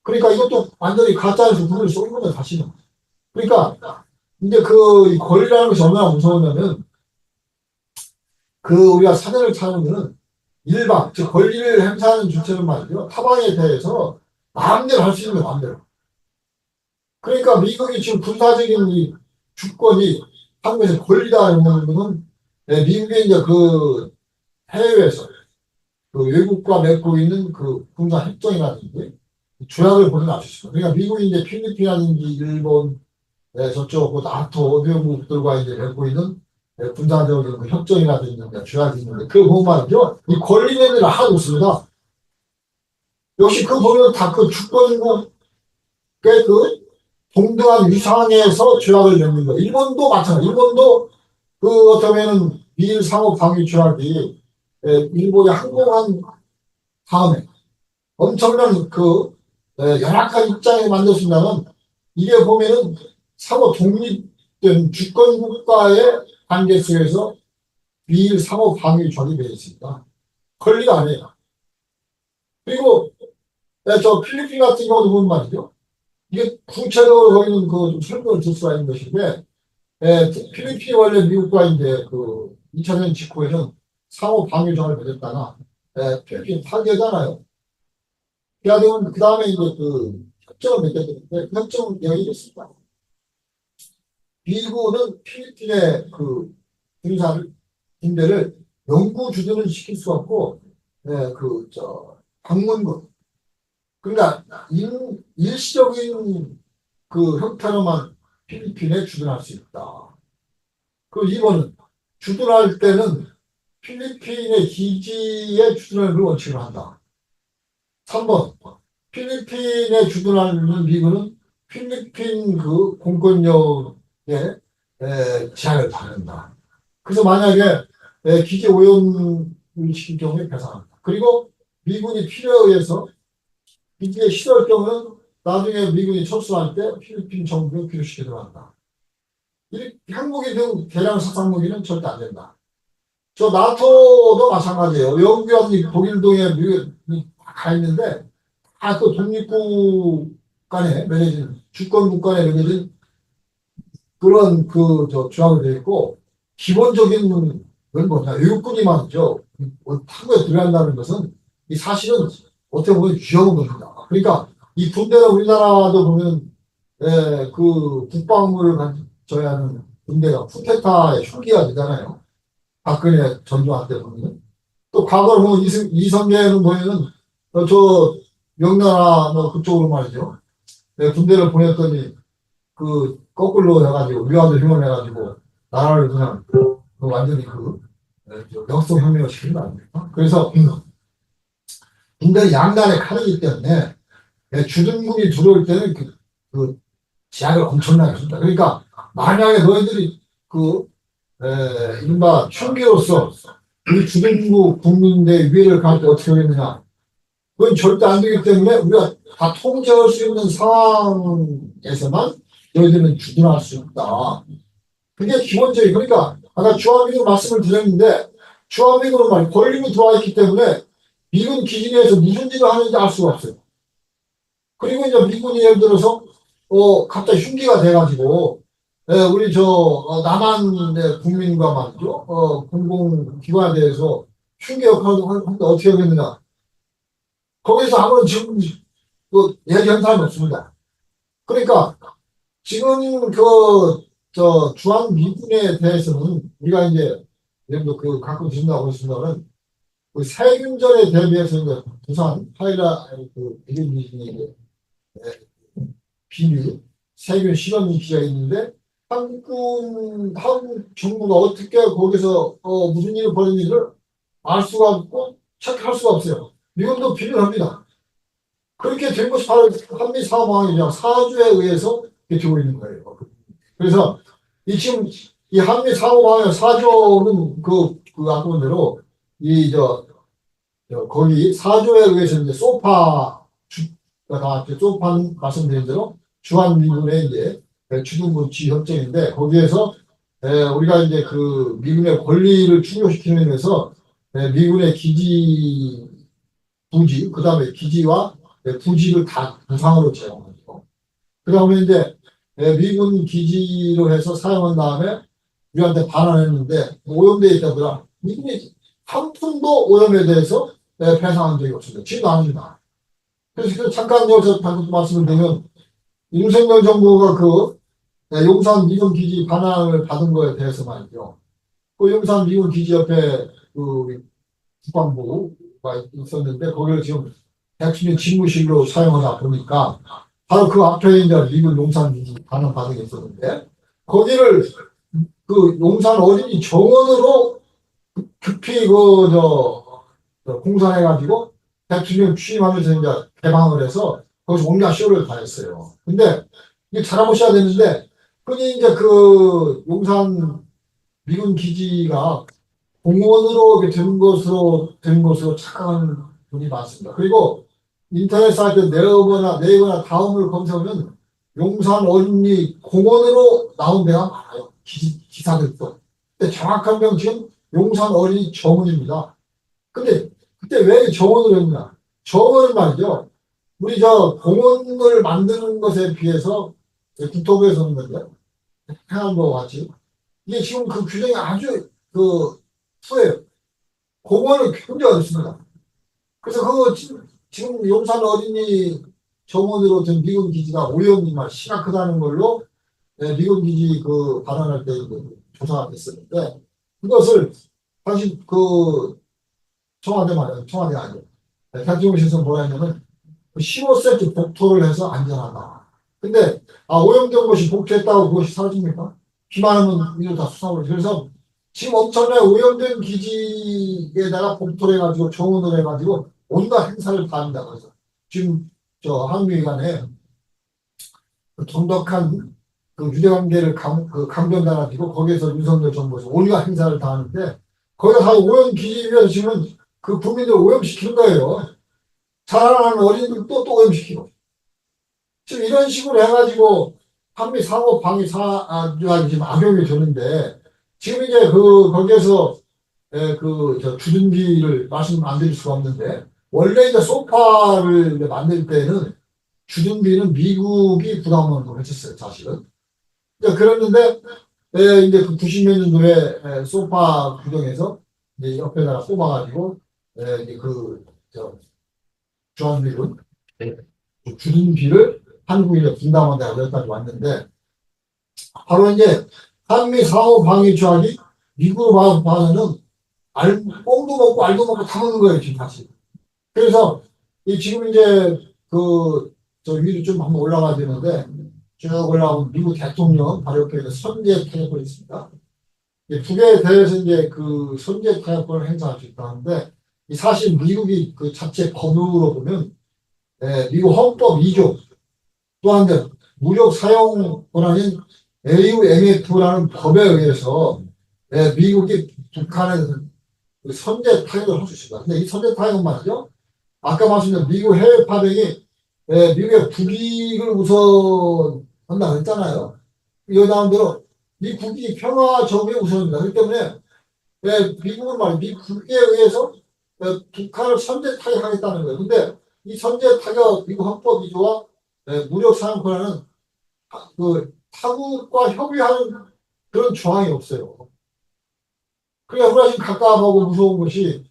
그러니까 이것도 완전히 가짜에서 돈을 쏘는 거예요 다시는. 그러니까 이제 그 권리라는 것이 얼마나 무서우냐면 그 우리가 사전을 찾으면은 일방 즉 권리를 행사하는 주체는 말이죠 타방에 대해서 마음대로 할 수 있는 거예요 마음대로. 그러니까 미국이 지금 군사적인 이 주권이 한국에서 권리다 이런 거는 미국의 이제 그 해외에서 그 외국과 맺고 있는 그 군사 협정이라든지 조약을 보면 알 수 있습니다. 그러니까 미국이 이제 필리핀이라든지 일본 저쪽 그 나토 회원국들과 이제 맺고 있는 군사적인 그 협정이라든지 조약이 있는데 그 보면 말이죠 이 권리는 일을 하고 있습니다. 역시 그 보면 다 그 주권국의 그 동등한 위상에서 조약을 맺는 거예요. 일본도 마찬가지. 일본도 그 어쩌면은 미일 상호 방위 조약이 일본이 항공한 다음에 엄청난 그 열악한 입장에 만들어진다면 이게 보면은 상호 독립된 주권 국가의 관계 속에서 미일 상호 방위 조약이 되어 있습니다. 권리가 아니에요. 그리고 저 필리핀 같은 경우도 보면 말이죠. 이게 구체적으로 거기는 그좀 설명을 줄 수가 있는 것인데 필리핀이 원래 미국과 이제 그 2000년 직후에는 상호 방위 조약을 맺었다가 필리핀 파기하잖아요. 그래가지고 그 다음에 이제 그 협정을 맺게 되는데 그 협정 내용이 이렇습니다. 미국은 필리핀의 그 군사를 군대를 영구 주둔을 시킬 수 없고 그저 방문군 그러니까 일시적인 그 형태로만 필리핀에 주둔할 수 있다. 그 2번은 주둔할 때는 필리핀의 기지에 주둔하는 원칙을 한다. 3번 필리핀에 주둔하는 미군은 필리핀 그 공권력에 제한을 받는다. 그래서 만약에 기지 오염을 시킬 경우에 배상한다. 그리고 미군이 필요에 의해서 기지에 실어올 경우는 나중에 미군이 철수할 때 필리핀 정부에 필요시키도록 한다. 한국이 등 대량殺傷 무기는 절대 안 된다. 저 나토도 마찬가지예요. 영국이 독일동에 미국이 가 있는데 다 그 독립국 간에 맺어진 주권국 간에 맺어진 그런 그 저 조약이 되어 있고 기본적인 건 뭐냐 외국군이 말이죠. 한국에 들어간다는 것은 이 사실은 어떻게 보면 위험한 겁니다. 그러니까 이 군대가 우리나라도 보면 그 국방부를 가져야 하는 군대가 쿠데타의 흉기가 되잖아요. 박근혜 전두환 때 보면 또 과거를 보면 이성계는 보면은 저 명나라 뭐 그쪽으로 말이죠. 군대를 보냈더니 그 거꾸로 해가지고 위안도 흉원해가지고 나라를 그냥 그 완전히 그 역성혁명을 시킨 거 아닙니까? 그래서 군대는 양날의 칼이기 때문에 주둔군이 들어올 때는 그 제약을 엄청나게 준다. 그러니까 만약에 너희들이 그 이른바 흉기로서 우리 주둔국 국민대 위해를 가할 때 어떻게 하겠느냐. 그건 절대 안 되기 때문에 우리가 다 통제할 수 있는 상황에서만 너희들은 주둔할 수 있다. 그게 기본적인 그러니까 아까 주한미군 말씀을 드렸는데 주한미군은 말 권리로 들어와 있기 때문에 미군 기지 내에서 무슨 일을 하는지 알 수가 없어요. 그리고 이제 미군이 예를 들어서 갑자기 흉기가 돼가지고 우리 남한의 국민과 말이죠 공공기관에 대해서 흉기 역할을 하는데 어떻게 하겠느냐. 거기서 아무런 지금 얘기한 사람이 없습니다. 그러니까 지금 주한 미군에 대해서는 우리가 이제 예를 들어 가끔 드린다고 했습니다만 그 세균전에 대비해서 이제 부산 하이라 그 비밀 비밀 세균 실험 기지가 있는데 한국 정부가 어떻게 거기서 무슨 일이 벌어진지를 알 수가 없고 체크할 수가 없어요. 미국도 비밀합니다. 그렇게 된 것이 바로 한미 사망이냐 사주에 의해서 이렇게 되고 있는 거예요. 그래서 이 지금 이 한미 사망의 사조는 그 아까 본 대로 거기 사조에 의해서 이제 소파 말씀드린 대로 주한미군의 이제 주둔부 지협정인데 거기에서 우리가 이제 그 미군의 권리를 충족시키는 데서 미군의 기지 부지 그다음에 기지와 부지를 다 무상으로 제공하고 그다음에 이제 미군 기지로 해서 사용한 다음에 우리한테 반환했는데 오염돼 있다더라. 미군이 한 푼도 오염에 대해서 배상한 적이 없습니다. 지도 않습니다. 그래서 잠깐 여기서 방금 말씀을 드리면 윤석열 정부가 그 용산 미군 기지 반환을 받은 거에 대해서 말이죠. 그 용산 미군 기지 옆에 그 국방부가 있었는데 거기를 지금 핵심 집무실로 사용하다 보니까 바로 그 앞에 이제 미군 용산 기지 반환 받은 게 있었는데 거기를 그 용산 어린이 정원으로 급히 공사해가지고 대통령 취임하면서 이제 개방을 해서 거기서 온갖 쇼를 다 했어요. 근데 이게 잘하셔야 되는데 흔히 이제 그 용산 미군 기지가 공원으로 된 것으로 착각하는 분이 많습니다. 그리고 인터넷 사이트 네이버나 다음을 검색하면 용산 어린이 공원으로 나온 데가 많아요. 기사들도. 근데 정확한 명칭은 용산 어린이 정원입니다. 근데 그때 왜 정원을 했냐? 정원은 말이죠. 우리 공원을 만드는 것에 비해서 국토부에서 하는 건데, 해안도와 같이. 이게 지금 그 규정이 아주 후해요. 공원은 굉장히 어렵습니다. 그래서 지금 용산 어린이 정원으로 된 미군 기지가 오염이 심각하다는 걸로 미군 기지 발언할 때 조사가 됐었는데, 그것을 사실 청와대가 아니고, 대통령실에서 뭐라 했냐면, 15cm 복토를 해서 안전하다. 근데, 오염된 것이 복토했다고 그것이 사라집니까? 비만 오면 이거 다 수사를. 그래서 지금 엄청나게 오염된 기지에다가 복토를 해가지고, 정원을 해가지고, 온갖 행사를 다 합니다. 그래서 지금, 한미 간에 돈독한 유대관계를 강변달아지고, 거기에서 윤석열 정부에서 온갖 행사를 다 하는데, 거기가 다 오염 기지면 지금 그 국민들 오염시키는 거예요. 자라나는 어린이들도 또 오염시키고. 지금 이런 식으로 해가지고 한미 상호 방위 지금 악용이 되는데 지금 이제 거기에서 주둔기를 말씀 안 드릴 수가 없는데 원래 이제 소파를 이제 만들 때는 주둔비는 미국이 부담하는 걸 했었어요, 사실은. 그랬는데 이제 그 90몇 년도에 소파 규정에서 이제 옆에다가 꼽아가지고 이제 주한미군 주둔비를 한국인에 분담한다고 여기까지 왔는데 바로 이제 한미 상호 방위 조약이 미국으로 봐서는 뽕도 먹고 알도 먹고 다 먹는 거예요 지금 다시. 그래서 지금 이제 위로 좀 한번 올라가야 되는데 쭉 올라가면 미국 대통령 바로 옆에 선제 타협권이 있습니다. 북에 대해서 이제 선제 타협권을 행사할 수 있다는데 사실 미국이 자체 법으로 보면 미국 헌법 2조 또 한 대 무력 사용 권한인 AUMF라는 법에 의해서 미국이 북한에 선제 타격을 할 수 있습니다. 근데 이 선제 타격은 말이죠. 아까 말씀드린 미국 해외 파병이 미국의 국익을 우선한다고 했잖아요. 여기 나온 대로 미 국익이 평화 정의의 우선입니다. 그렇기 때문에 미국은 미국에 의해서 북한을 선제 타격하겠다는 거예요. 근데 이 선제 타격 미국 헌법 2조와 무력 사용 권한은 타국과 협의하는 그런 조항이 없어요. 그러니까 훨씬 가까워하고 무서운 것이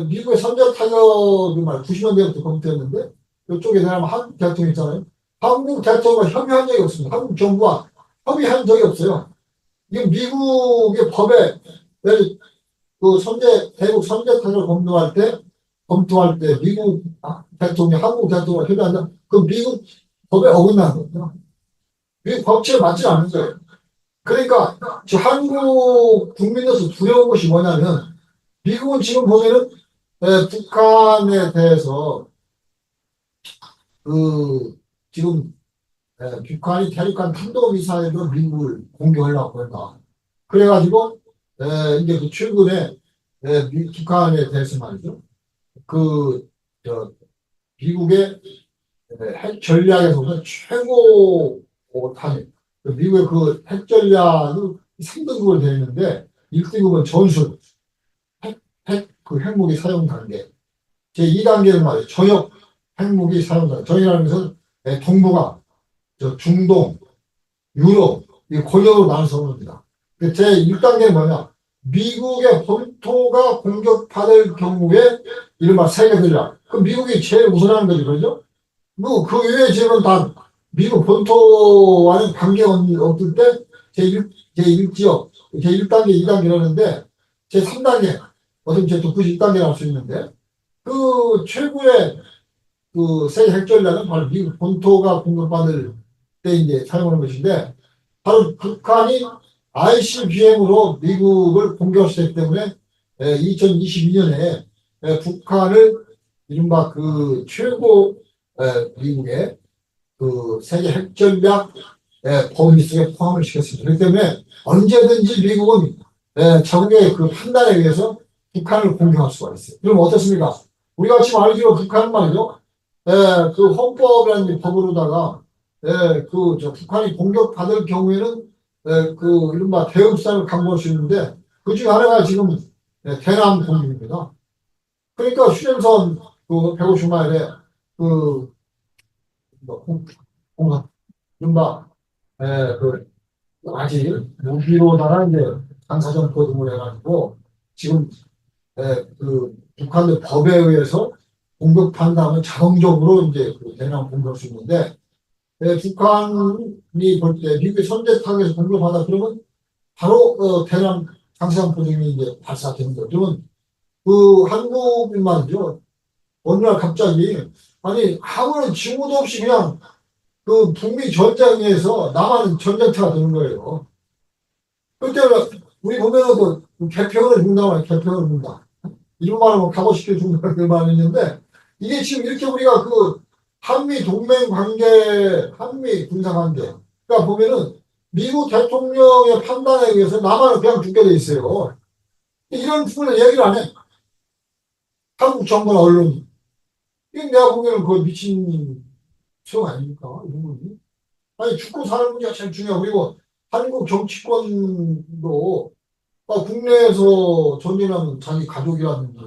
미국의 선제 타격이 90년대부터 검토했는데 이쪽에 대한 한국 대통령 있잖아요. 한국 대통령과 협의한 적이 없습니다. 한국 정부와 협의한 적이 없어요. 이게 미국의 법에 대북 선제 타격을 검토할 때 검토할 때 미국 대통령, 한국 대통령 회담한다. 그 미국 법에 어긋나는 거죠. 미국 법치에 맞지 않는 거예요. 그러니까 저 한국 국민으로서 두려운 것이 뭐냐면 미국은 지금 보면은 북한에 대해서 그 지금 북한이 대륙간 탄도미사일로 미국을 공격하려고 한다. 그래가지고 이제 그 최근에 북한에 대해서 말이죠. 그 저 미국의 핵 전략에서는 최고 단위. 미국의 그 핵 전략이 3등급을 되어 있는데 1등급은 전술, 그 핵무기 사용 단계. 제2단계는 말이에요. 전역 핵무기 사용 단계. 전이라는 것은 동북아, 중동, 유럽, 이 권역으로 나눠서 옵니다. 제1단계는 뭐냐? 미국의 본토가 공격받을 경우에 이른바 세계 전략. 그 미국이 제일 우선하는 거죠. 그러죠? 그 외의 지역은 다 미국 본토와는 관계가 없을 때 제1지역, 제1단계, 2단계 이러는데 제3단계, 어떤 제91단계라고 할 수 있는데 그 최고의 그 세계 핵전략은 바로 미국 본토가 공격받을 때 이제 사용하는 것인데 바로 북한이 ICBM으로 미국을 공격했기 때문에 2022년에 북한을 이른바 그 최고 미국의 그 세계 핵전략 범위 속에 포함을 시켰습니다. 그렇기 때문에 언제든지 미국은 적의 그 판단에 의해서 북한을 공격할 수가 있어요. 그럼 어떻습니까? 우리가 지금 알기로 북한은 말이죠. 그 헌법이라는 법으로다가 북한이 공격받을 경우에는 그 이른바 대응수단을 강구할 수 있는데 그 중에 하나가 지금 대남 공격입니다. 그러니까 휴전선 그 150마일에 그 공사 이른바 그 아직 무기로다가 이제 당사정 포동을 해가지고 지금 그 북한의 법에 의해서 공격한다면 자동적으로 이제 그 대남 공격할 수 있는데 북한이 볼 때 미국의 선제타격에서 공격하다 그러면 바로 대남 당사정 포동이 이제 발사되는 거죠. 그러면 그 한국인 말이죠. 어느 날 갑자기 아니 아무런 징후도 없이 그냥 그 북미 전장에서 남한 전쟁터가 되는 거예요. 그때 우리 보면은 그 개평을 준다고 개평을 준다. 이런 말하면 각오시켜 준다 그 말이 있는데 이게 지금 이렇게 우리가 그 한미 동맹 관계, 한미 군사 관계. 그러니까 보면은 미국 대통령의 판단에 의해서 남한은 그냥 죽게 돼 있어요. 이런 부분을 얘기를 안 해. 한국 정부나 언론이. 이게 내가 보기에는 그 미친 수용 아닙니까? 이런 분이. 아니, 죽고 사는 문제가 제일 중요하고, 그리고 한국 정치권도 국내에서 전쟁하면 자기 가족이라든지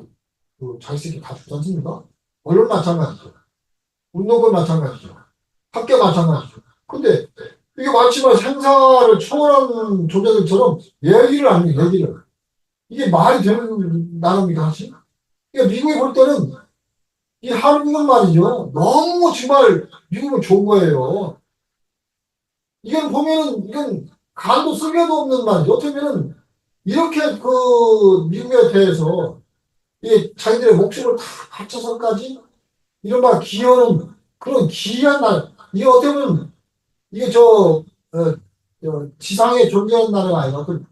그 자기 새끼 다 죽지 않습니까? 언론 마찬가지죠. 운동권 마찬가지죠. 학교 마찬가지죠. 근데 이게 마치만 생사를 초월하는 존재들처럼 얘기를 안 해요, 얘기를. 이게 말이 되는 나라입니까, 사실? 그러니까 미국이 볼 때는 이 한국은 말이죠. 너무 정말 미국은 좋은 거예요. 이건 보면은, 이건 간도 쓸개도 없는 말이죠. 어떻게 보면은, 이렇게 그 미국에 대해서 이 자기들의 목숨을 다 바쳐서까지 이른바 기여는 그런 기이한 날, 이게 어떻게 보면, 이게 지상에 존재하는 나라가 아니라 그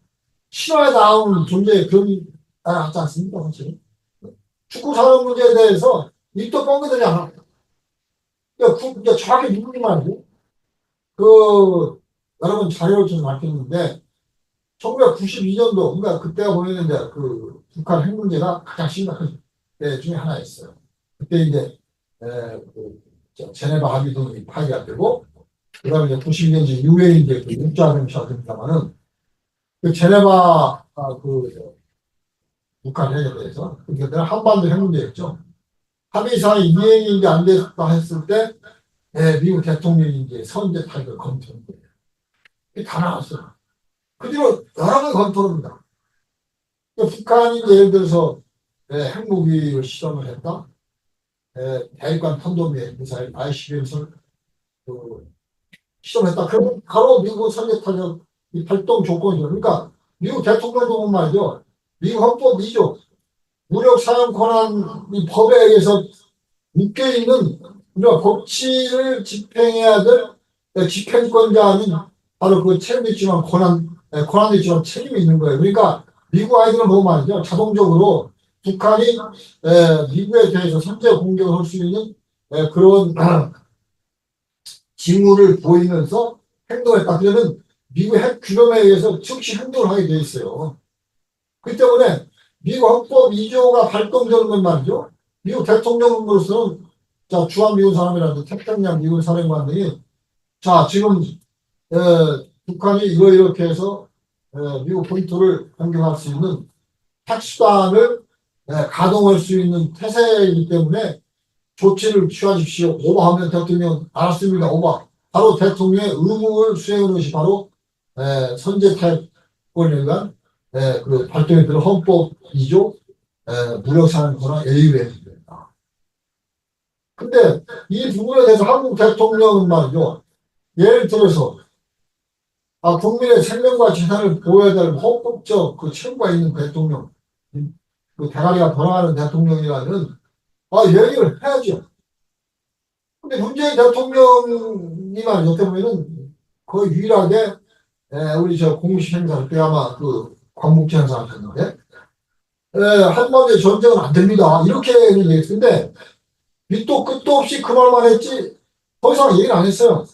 신화에 나오는 존재의 그런 나라 같지 않습니까, 사실? 축구 산업 문제에 대해서 입도 뻥끗하지 않아. 그러니까 정확히 미국이 말이죠. 그, 여러분 자료를 좀 밝혔는데, 1992년도, 그러니까 그때가 보면 이제 그 북한 핵 문제가 가장 심각한 때 중에 하나였어요. 그때 이제, 제네바 합의동이 파기가 되고, 그 다음에 이제 92년째 유엔이 이제 그 육자금시가 됩니다만은, 그 제네바, 북한 핵에 대해서, 그때는 한반도 핵 문제였죠. 합의사항이 이행이 이제 안 됐다 했을 때, 미국 대통령이 이제 선제 타격을 검토한 거예요. 이게 다 나왔어요. 그 뒤로 여러 번 검토합니다. 북한이 예를 들어서 핵무기를 시험을 했다. 대륙간 탄도미사일 미사일 ICBM을 시험했다. 그러면 바로 미국 선제타격 이 발동 조건이죠. 그러니까 미국 대통령도 보면 말이죠. 미국 헌법 2조 무력 사용 권한 이 법에 의해서 묶여 있는 우리가 법치를 집행해야 될 집행권자는 바로 그 책임이 있지만 권한도 있지만 책임이 있는 거예요. 그러니까 미국 아이들은 보면 말이죠. 자동적으로 북한이 미국에 대해서 선제 공격을 할 수 있는 그런 징후를 보이면서 행동했다. 그러면 미국 핵 규범에 의해서 즉시 행동을 하게 돼 있어요. 그렇기 때문에 미국 헌법 2조가 발동되는 건 말이죠. 미국 대통령으로서는 자, 주한미군 사람이라든지 태평양 미군 사령관들이 자, 지금 북한이 이렇게 해서 미국 본토를 공격할 수 있는 핵수단을 가동할 수 있는 태세이기 때문에 조치를 취하십시오. 오바하면 대통령 알았습니다. 오바. 바로 대통령의 의무를 수행하는 것이 바로 선제타협권에 의한 그 발동에 들어 헌법 2조 무력사항권한 A유예입니다. 근데 이 부분에 대해서 한국 대통령은 말이죠. 예를 들어서 국민의 생명과 재산을 보호해야 될 헌법적 그 책무가 있는 대통령, 그 대가리가 돌아가는 대통령이라면 얘기를 해야죠. 근데 문재인 대통령이 말이죠. 어떻게 보면은 거의 유일하게 우리 저 공식 행사할 때 아마 그 광복절 행사 하셨는데 한반도의 전쟁은 안 됩니다. 이렇게 얘기했는데 밑도 끝도 없이 그 말만 했지 더 이상 얘기를 안 했어요.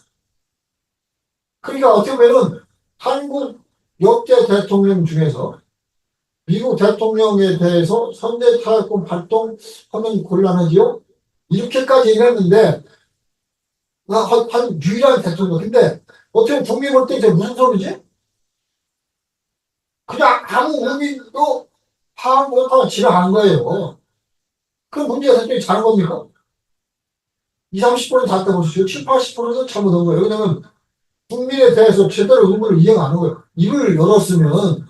그러니까 어떻게 보면은 한국 역대 대통령 중에서 미국 대통령에 대해서 선제타협권 발동하면 곤란하지요? 이렇게까지 얘기했는데 한 유일한 대통령. 근데 어떻게 국민 볼 때 이제 무슨 소리지? 그냥 아무 의미도 파악 못하고 지나간 거예요. 그 문제가 대통령이 잘한 겁니까? 20, 30%는 잘했다고 보시죠. 7, 80%는 잘못한 거예요. 왜냐면 국민에 대해서 제대로 의무를 이행 안 한 거예요. 입을 열었으면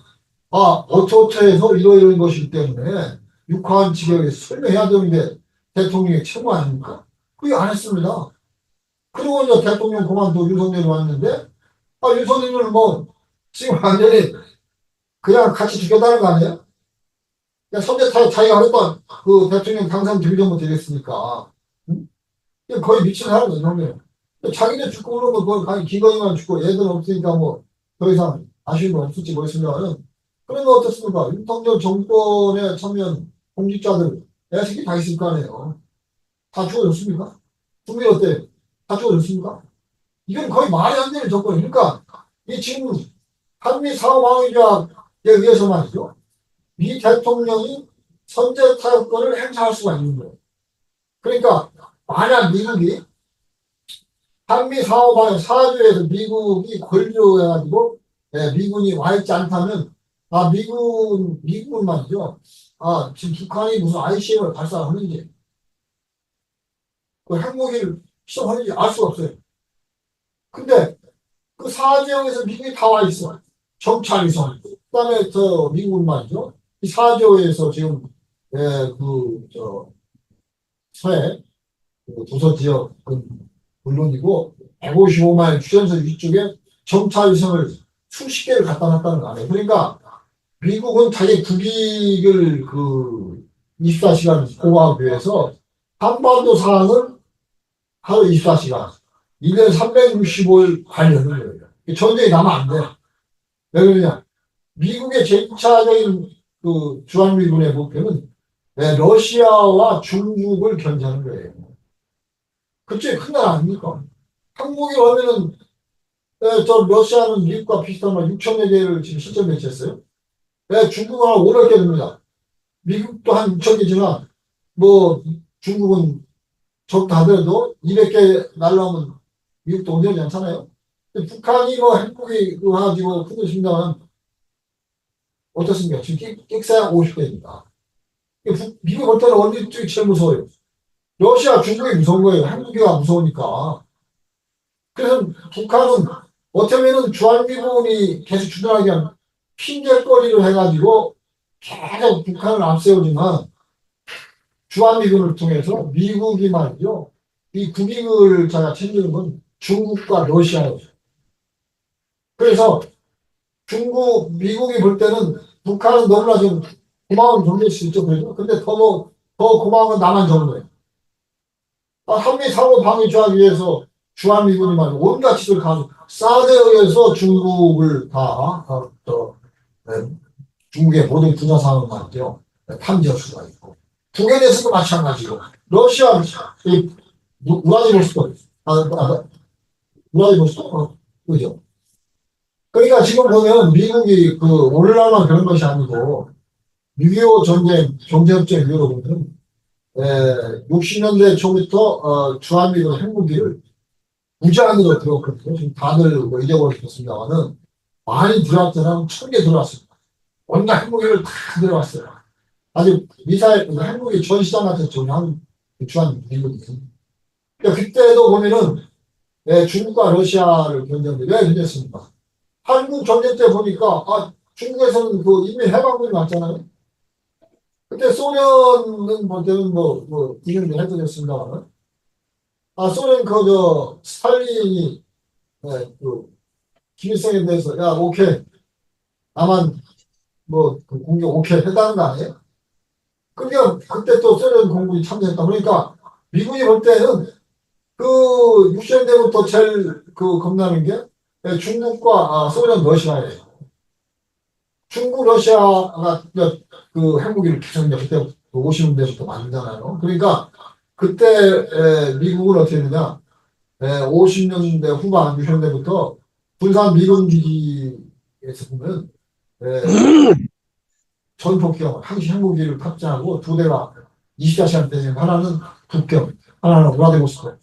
어쩌어쩌해서 이런 것이기 때문에 육하한 지경에 설명해야 되는데 대통령의 책무 아닙니까? 그게 안 했습니다. 그리고 이제 대통령 그만두고 윤석열이 왔는데 윤석열은 뭐 지금 완전히 그냥 같이 죽였다는 거 아니에요? 그냥 선대타협 자기가 하겠다 그 대통령 당선 되면 되겠으니까 응? 거의 미친 사람이에요. 형님. 자기네 죽고 그러면 그걸 가히 기거이만 죽고 애들 없으니까 뭐 더 이상 아쉬운 건 없을지 모르겠습니다만 그런 거 어떻습니까? 윤석열 정권에 참여한 공직자들 애새끼 다 있을 거 아니에요. 다 죽어졌습니까? 국민 어때? 다 죽어졌습니까? 이건 거의 말이 안 되는 조건이에요. 그러니까 이 지금 한미 상호방위조약에 의해서 말이죠. 미 대통령이 선제타협권을 행사할 수가 있는 거예요. 그러니까 만약 미국이 한미 상호방위 사조에서 미국이 권유해가지고 미군이 와 있지 않다면 미국은 말이죠. 지금 북한이 무슨 ICBM을 발사하는지 그 핵무기를 시험하는지 알 수가 없어요. 근데 그 사지역에서 미국이 다 와 있어. 정찰위성. 그다음에 저 미국은 말이죠. 이 사지역에서 지금 서해 그 도서 지역은 물론이고 155마일 휴전선 위쪽에 정찰위성을 수십 개를 갖다 놨다는 거 아니에요. 그러니까 미국은 자기 국익을 그 24시간 보호하기 위해서 한반도 상황을 하루 24시간 1년 365일 관리하는 거예요. 전쟁이 나면 안 돼. 왜 그러냐? 미국의 제2차적인 그 주한미군의 목표는 러시아와 중국을 견제하는 거예요. 그쪽이 큰 나라 아닙니까? 한국이 오면은 저 러시아는 미국과 비슷한 말 6천여 개를 지금 실전 배치했어요. 중국은 한 500개 됩니다. 미국도 한 6천 개지만 뭐 중국은 적다 하더라도 200개 날라오면 미국도 온전히 않잖아요. 북한이 뭐 핵무기 가지고 흔들신다면 어떻습니까? 지금 끽싸야 50개입니다. 미국 볼 때는 어느 쪽이 제일 무서워요? 러시아, 중국이 무서운 거예요. 핵무기가 무서우니까. 그래서 북한은 어떻게 보면 주한미군이 계속 주둔하게 한 핑계거리를 해가지고 계속 북한을 앞세우지만 주한미군을 통해서 미국이 말이죠. 이 국익을 자가 챙기는 건 중국과 러시아예요. 그래서 미국이 볼 때는 북한은 너무나 좀 고마운 존재일 수 있죠. 그죠? 근데 더 고마운 건 나만 적은 거예요. 한미 상호 방위 조합 위해서 주한미군이 말 온갖 짓을 다 사드에 의해서 중국을 중국의 모든 군사 상황을 말이죠. 탐지할 수가 있고. 북한에서도 마찬가지고. 러시아, 우라디보스토크, 우라디보스토크, 그죠? 그러니까 지금 보면 미국이 오늘날만 그런 것이 아니고, 6.25 전쟁, 경제협정 이후로 보면, 60년대 초부터, 주한미군 핵무기를 무제한으로 들어왔거든요. 지금 다들 뭐 잊어버리셨습니다만은, 많이 들어왔더라면 1,000개 들어왔습니다. 온갖 핵무기를 다 들어왔어요. 아주 미사일, 핵무기 전시장 같은 정한 주한미군이. 그러니까 그때도 보면은, 중국과 러시아를 견제하는데 왜 견제했습니까? 한국 전쟁 때 보니까, 중국에서는 이미 해방군이 왔잖아요. 그때 소련은 볼 때는 이름이 해드렸습니다만, 소련 스탈린이, 김일성에 대해서, 야, 오케이. 나만, 공격 오케이 해달라는 거 아니에요? 그러니까, 그때 또 소련 공군이 참전했다. 그러니까, 미군이 볼 때는, 60년대부터 제일, 겁나는 게, 중국과, 소련, 러시아예요. 중국, 러시아가, 핵무기를 계속 그때 50년대부터 만들잖아요. 그러니까, 그때 미국은 어떻게 했느냐? 50년대 후반, 60년대부터 군산 미군 기지에서 보면 전폭경, 항시 핵무기를 탑재하고 두 대가 24시간 대응, 하나는 북경, 하나는 우라디보스토크.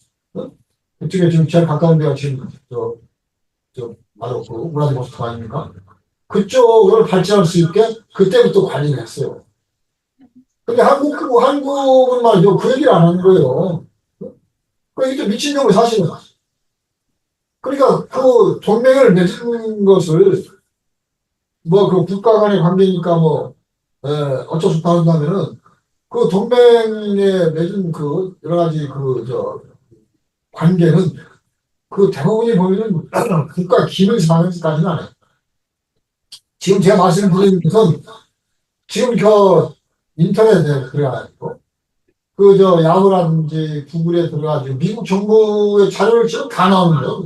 그쪽에 지금 제일 가까운 데가 지금 바로 우라디보스토크 아닙니까? 그쪽을 발전할 수 있게 그때부터 관리를 했어요. 근데 한국은 말이죠. 그 얘기를 안 하는 거예요. 이게 미친 놈의 사실은. 그러니까 동맹을 맺은 것을 국가 간의 관계니까 어쩔 수 없다 한다면은 동맹에 맺은 여러 가지 관계는 대부분이 보면은 국가 기밀 상황까지는 안 해요. 지금 제가 말씀드리는 것은 지금 인터넷에 들어가지고 야후라든지 구글에 들어가지고 미국 정부의 자료를 지금 다 나오는 거예요.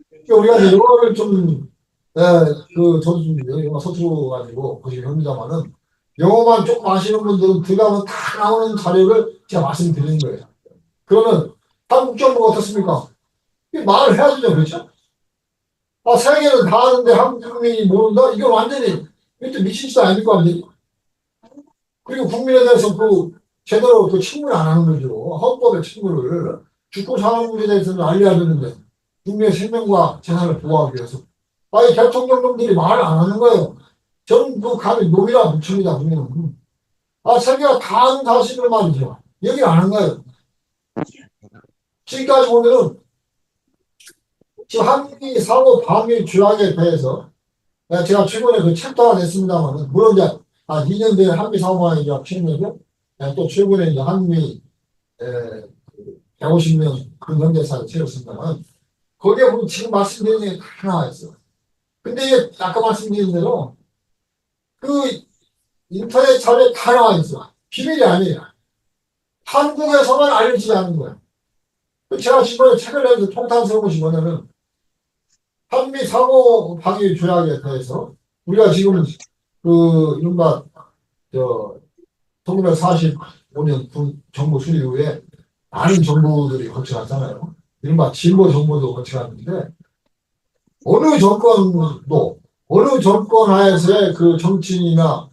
그러니까 우리가 이제 영어를 저도 좀 영어 서툴러가지고 보시긴 합니다만은 영어만 조금 아시는 분들은 들어가면 다 나오는 자료를 제가 말씀드리는 거예요. 그러면 한국 정부가 어떻습니까? 말을 해야 되죠, 그렇죠? 세계는 다 아는데 한국 국민이 모른다? 이건 완전히 이것도 미친 짓 아닙니까, 완전히? 그리고 국민에 대해서 제대로 친문을 안 하는 거죠. 헌법의 친문을. 죽고 사는 문제에 대해서는 알려야 되는데, 국민의 생명과 재산을 보호하기 위해서. 이 대통령님들이 말을 안 하는 거예요. 저는 감히 놈이라 붙입니다, 국민은. 세계가 다 아는 사실을 말이죠. 얘기를 안 하는 거예요. 지금까지 보면은, 지금 한미 상호 방위 조약에 대해서, 제가 최근에 책도 하나 냈습니다만, 물론 이제, 2년 전에 한미 상호 방위 조약 책내고, 또 최근에 이제 한미 150명 근현대사를 채웠습니다만 거기에 보면 지금 말씀드린 게 다 나와 있어요. 근데 이게 아까 말씀드린 대로 인터넷 자료에 다 나와 있어요. 비밀이 아니에요. 한국에서만 알려지지 않는 거예요. 제가 지금 책을 내서 통탄스러운 것이 뭐냐면 한미 상호 방위 조약에 대해서 우리가 지금 이른바 1945년 정부 수립 이후에 많은 정부들이 거쳐갔잖아요. 이른바 진보 정부도 거쳐갔는데 어느 정권 하에서의 정치인이나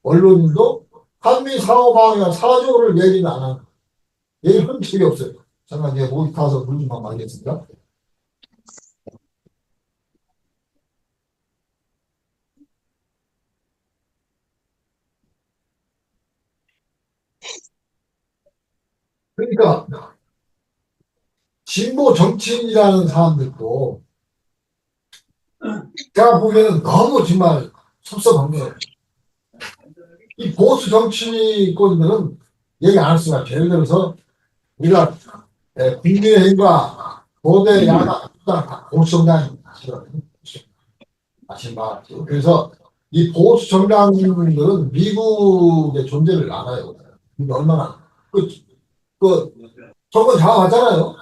언론인도 한미 상호방위나 사조를 얘기는 안 하는 얘기한 적이 없어요. 잠깐 목이 타서 물 좀 한번 마시겠습니다. 그러니까 진보 정치인이라는 사람들도 제가 보기에는 너무 정말 섭섭한 거예요. 이 보수 정치권들은 얘기 안 할 수가 없죠. 예를 들어서 우리가 국민의힘과 거대 야당 보수 정당이 아시는 바 그래서 이 보수 정당들은 미국의 존재를 알아요. 그러니까 얼마나 그 정권 잡아왔잖아요.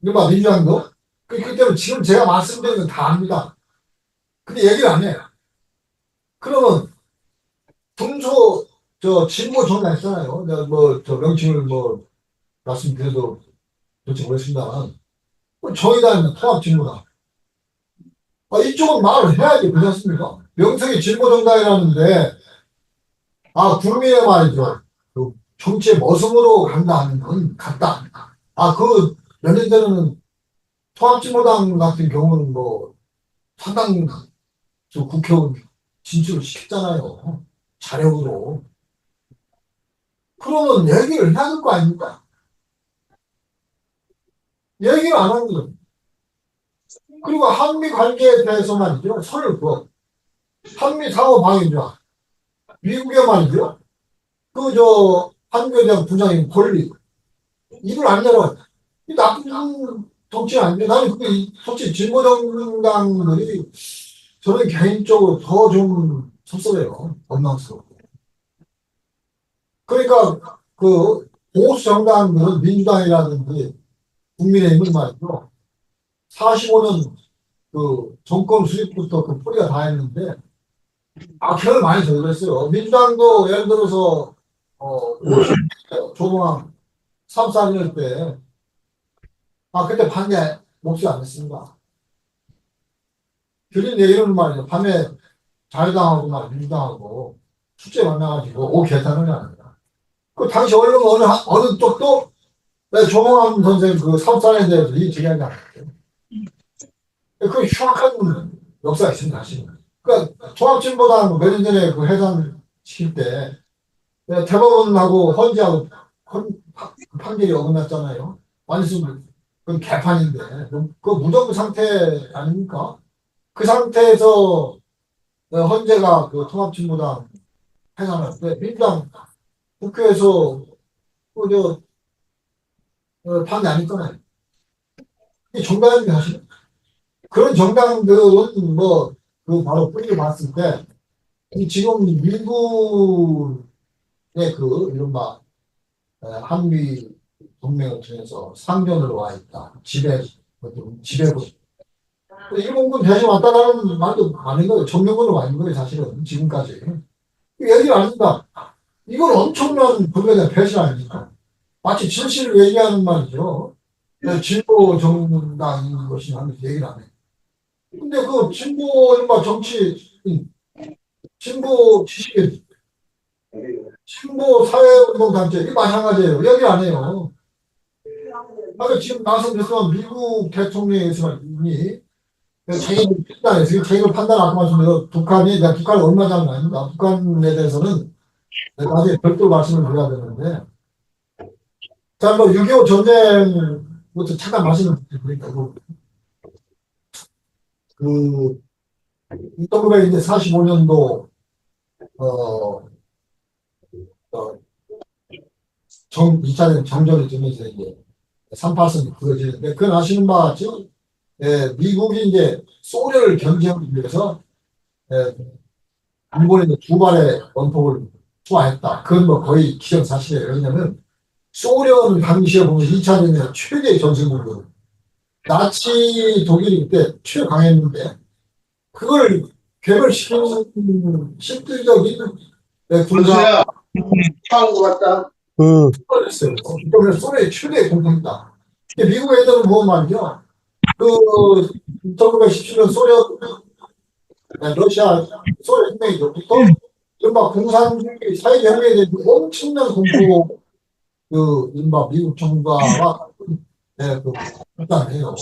이른바 민주당도. 그렇기 때문에 지금 제가 말씀드린 건 다 압니다. 근데 얘기를 안 해요. 그러면 중소 저 진보 정당 있잖아요. 내가 뭐저 명칭을 뭐 말씀드려도 그렇지 모르겠습니다만 정의당 통합진보당 이쪽은 말을 해야지 그렇지 않습니까? 명색이 진보정당이라는데 국민의 말이죠. 그 정치의 모습으로 간다 하는 건 같다. 그 몇 년 전에는 통합진보당 같은 경우는 뭐 상당 저 국회의원 진출을 시켰잖아요. 자력으로. 그러면 얘기를 해야 될 거 아닙니까? 얘기를 안 하는 거예요. 그리고 한미 관계에 대해서 말이죠. 선을 그어. 한미 상호 방위죠. 미국의 말이죠. 한국에 부장인 권리. 이걸 안 열어. 이 나쁜 정치 아닌데 나는 솔직히 진보정당들이 저는 개인적으로 더 좀 섭섭해요. 원망스럽고. 그러니까 보수 정당들은 민주당이라든지 국민의힘은 말이죠. 45년 정권 수립부터 뿌리가 다 했는데 악행을 많이 저질렀어요. 민주당도 예를 들어서 조동환 3, 4년 때 그때 반대 목소리 안 했습니다. 드린 얘기는 말이죠. 밤에 자유당하고 민주당하고 축제 만나가지고 개탄을 합니다. 당시 언론 어느 쪽도 조동환 선생 3, 4년에 대해서 이 제기하지 않았어요. 그 흉악한 역사가 있습니다. 사실은. 그러니까 통합진보당 몇 년 전에 해산 시킬 때 대법원하고 헌재하고 판결이 어긋났잖아요. 완전 그건 개판인데 그 무덤 상태 아닙니까? 그 상태에서 헌재가 통합진보당 해산할 때 민주당 국회에서 판이 안 있잖아요. 이 정당입니다, 사실. 그런 정당들은 바로 뿌리를 봤을 때 지금 미국의 이른바 한미 동맹을 통해서 상전으로 와 있다. 지배로. 일본군 대신 왔다라는 말도 아닌 거예요. 정면으로 와 있는 거예요, 사실은. 지금까지. 얘기를 안 한다. 이건 엄청난 불가능한 배신 아닙니까? 마치 진실을 얘기하는 말이죠. 진보 정당인 것이 하면서 얘기를 안 해. 근데 진보 정치, 진보 지식인, 진보 사회운동단체, 이게 마찬가지예요. 얘기 안 해요. 지금 말씀드렸지만 미국 대통령이 자기를 판단 아까 말씀드린 내가 북한을 얼마 잘은 아닙니다. 북한에 대해서는 나중에 별도로 말씀을 드려야 되는데, 6.25 전쟁부터 잠깐 말씀드리니까, 1945년도, 2차 정전이 되면서 이제 38선이 그어지는데, 그건 아시는 바와 같이, 미국이 이제 소련을 견제하기 위해서, 일본에 두 발의 원폭을 투하했다. 그건 거의 기정사실이에요. 왜냐면, 소련 당시에 보면 2차 전쟁 최대의 전쟁국이거든요. 나치 독일이 그때 최강했는데, 그걸 개별시키는 실질적인 군사 차원으로 갔다. 했어요. 그러면 소련의 최대의 공격이다. 미국 애들은 뭐 말이죠. 1917년 러시아, 소련 혁명이죠. 또, 이른바 공산주의 사회혁명에 대한 엄청난 공포, 이른바 미국 정부와, 결단해요.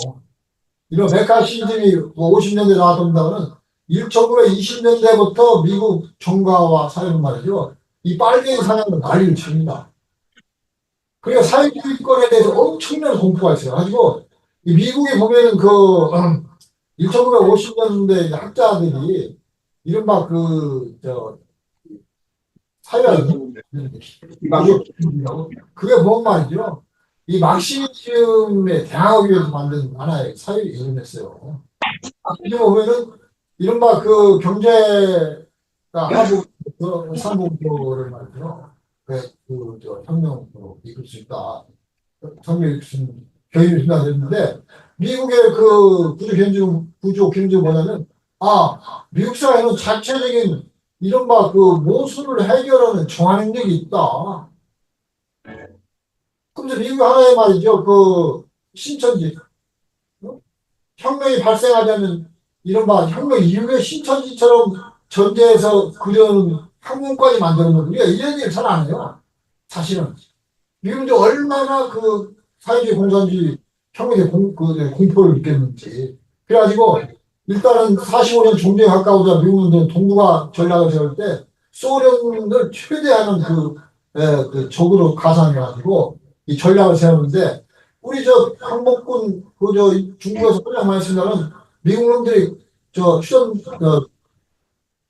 이런 메카시즘이 50년대 나왔던다고는 1920년대부터 미국 정가와 사회는 말이죠. 이 빨갱이 사냥을 난리를 칩니다. 그러니까 사회주의권에 대해서 엄청난 공포가 있어요. 가지고 미국에 보면은 1950년대 학자들이 이른바 사회학 그게 뭔 말이죠. 이 막시즘에 대항하기 위해서 만든 하나의 사회 이론이었어요. 보면은 이른바 경제 그러니까 하부 상부를 말이죠. 저 혁명으로 이끌 수 있다. 혁명이 무슨 교육이 준다는데 미국의 그 구조 경제 뭐냐면 미국 사회는 자체적인 이른바 그 모순을 해결하는 정한 능력이 있다. 그럼 이제 미국 하나의 말이죠. 그 신천지 어? 혁명이 발생하자면 이른바 혁명 이후의 신천지처럼 전제해서 그려는 학문까지 만드는 건 우리가 이런 일을 잘 안 해요. 사실은 미국이 얼마나 그 사회주의 공산주의 혁명의 공포를 느꼈는지. 그래가지고 일단은 45년 종전에 가까우자 미국은 동북아 전략을 세울 때 소련을 최대한 그 적으로 가상해가지고 이 전략을 세우는데 우리 저 항복군 그저 중국에서 가장 많이 쓴다는 미국 놈들이 저 휴전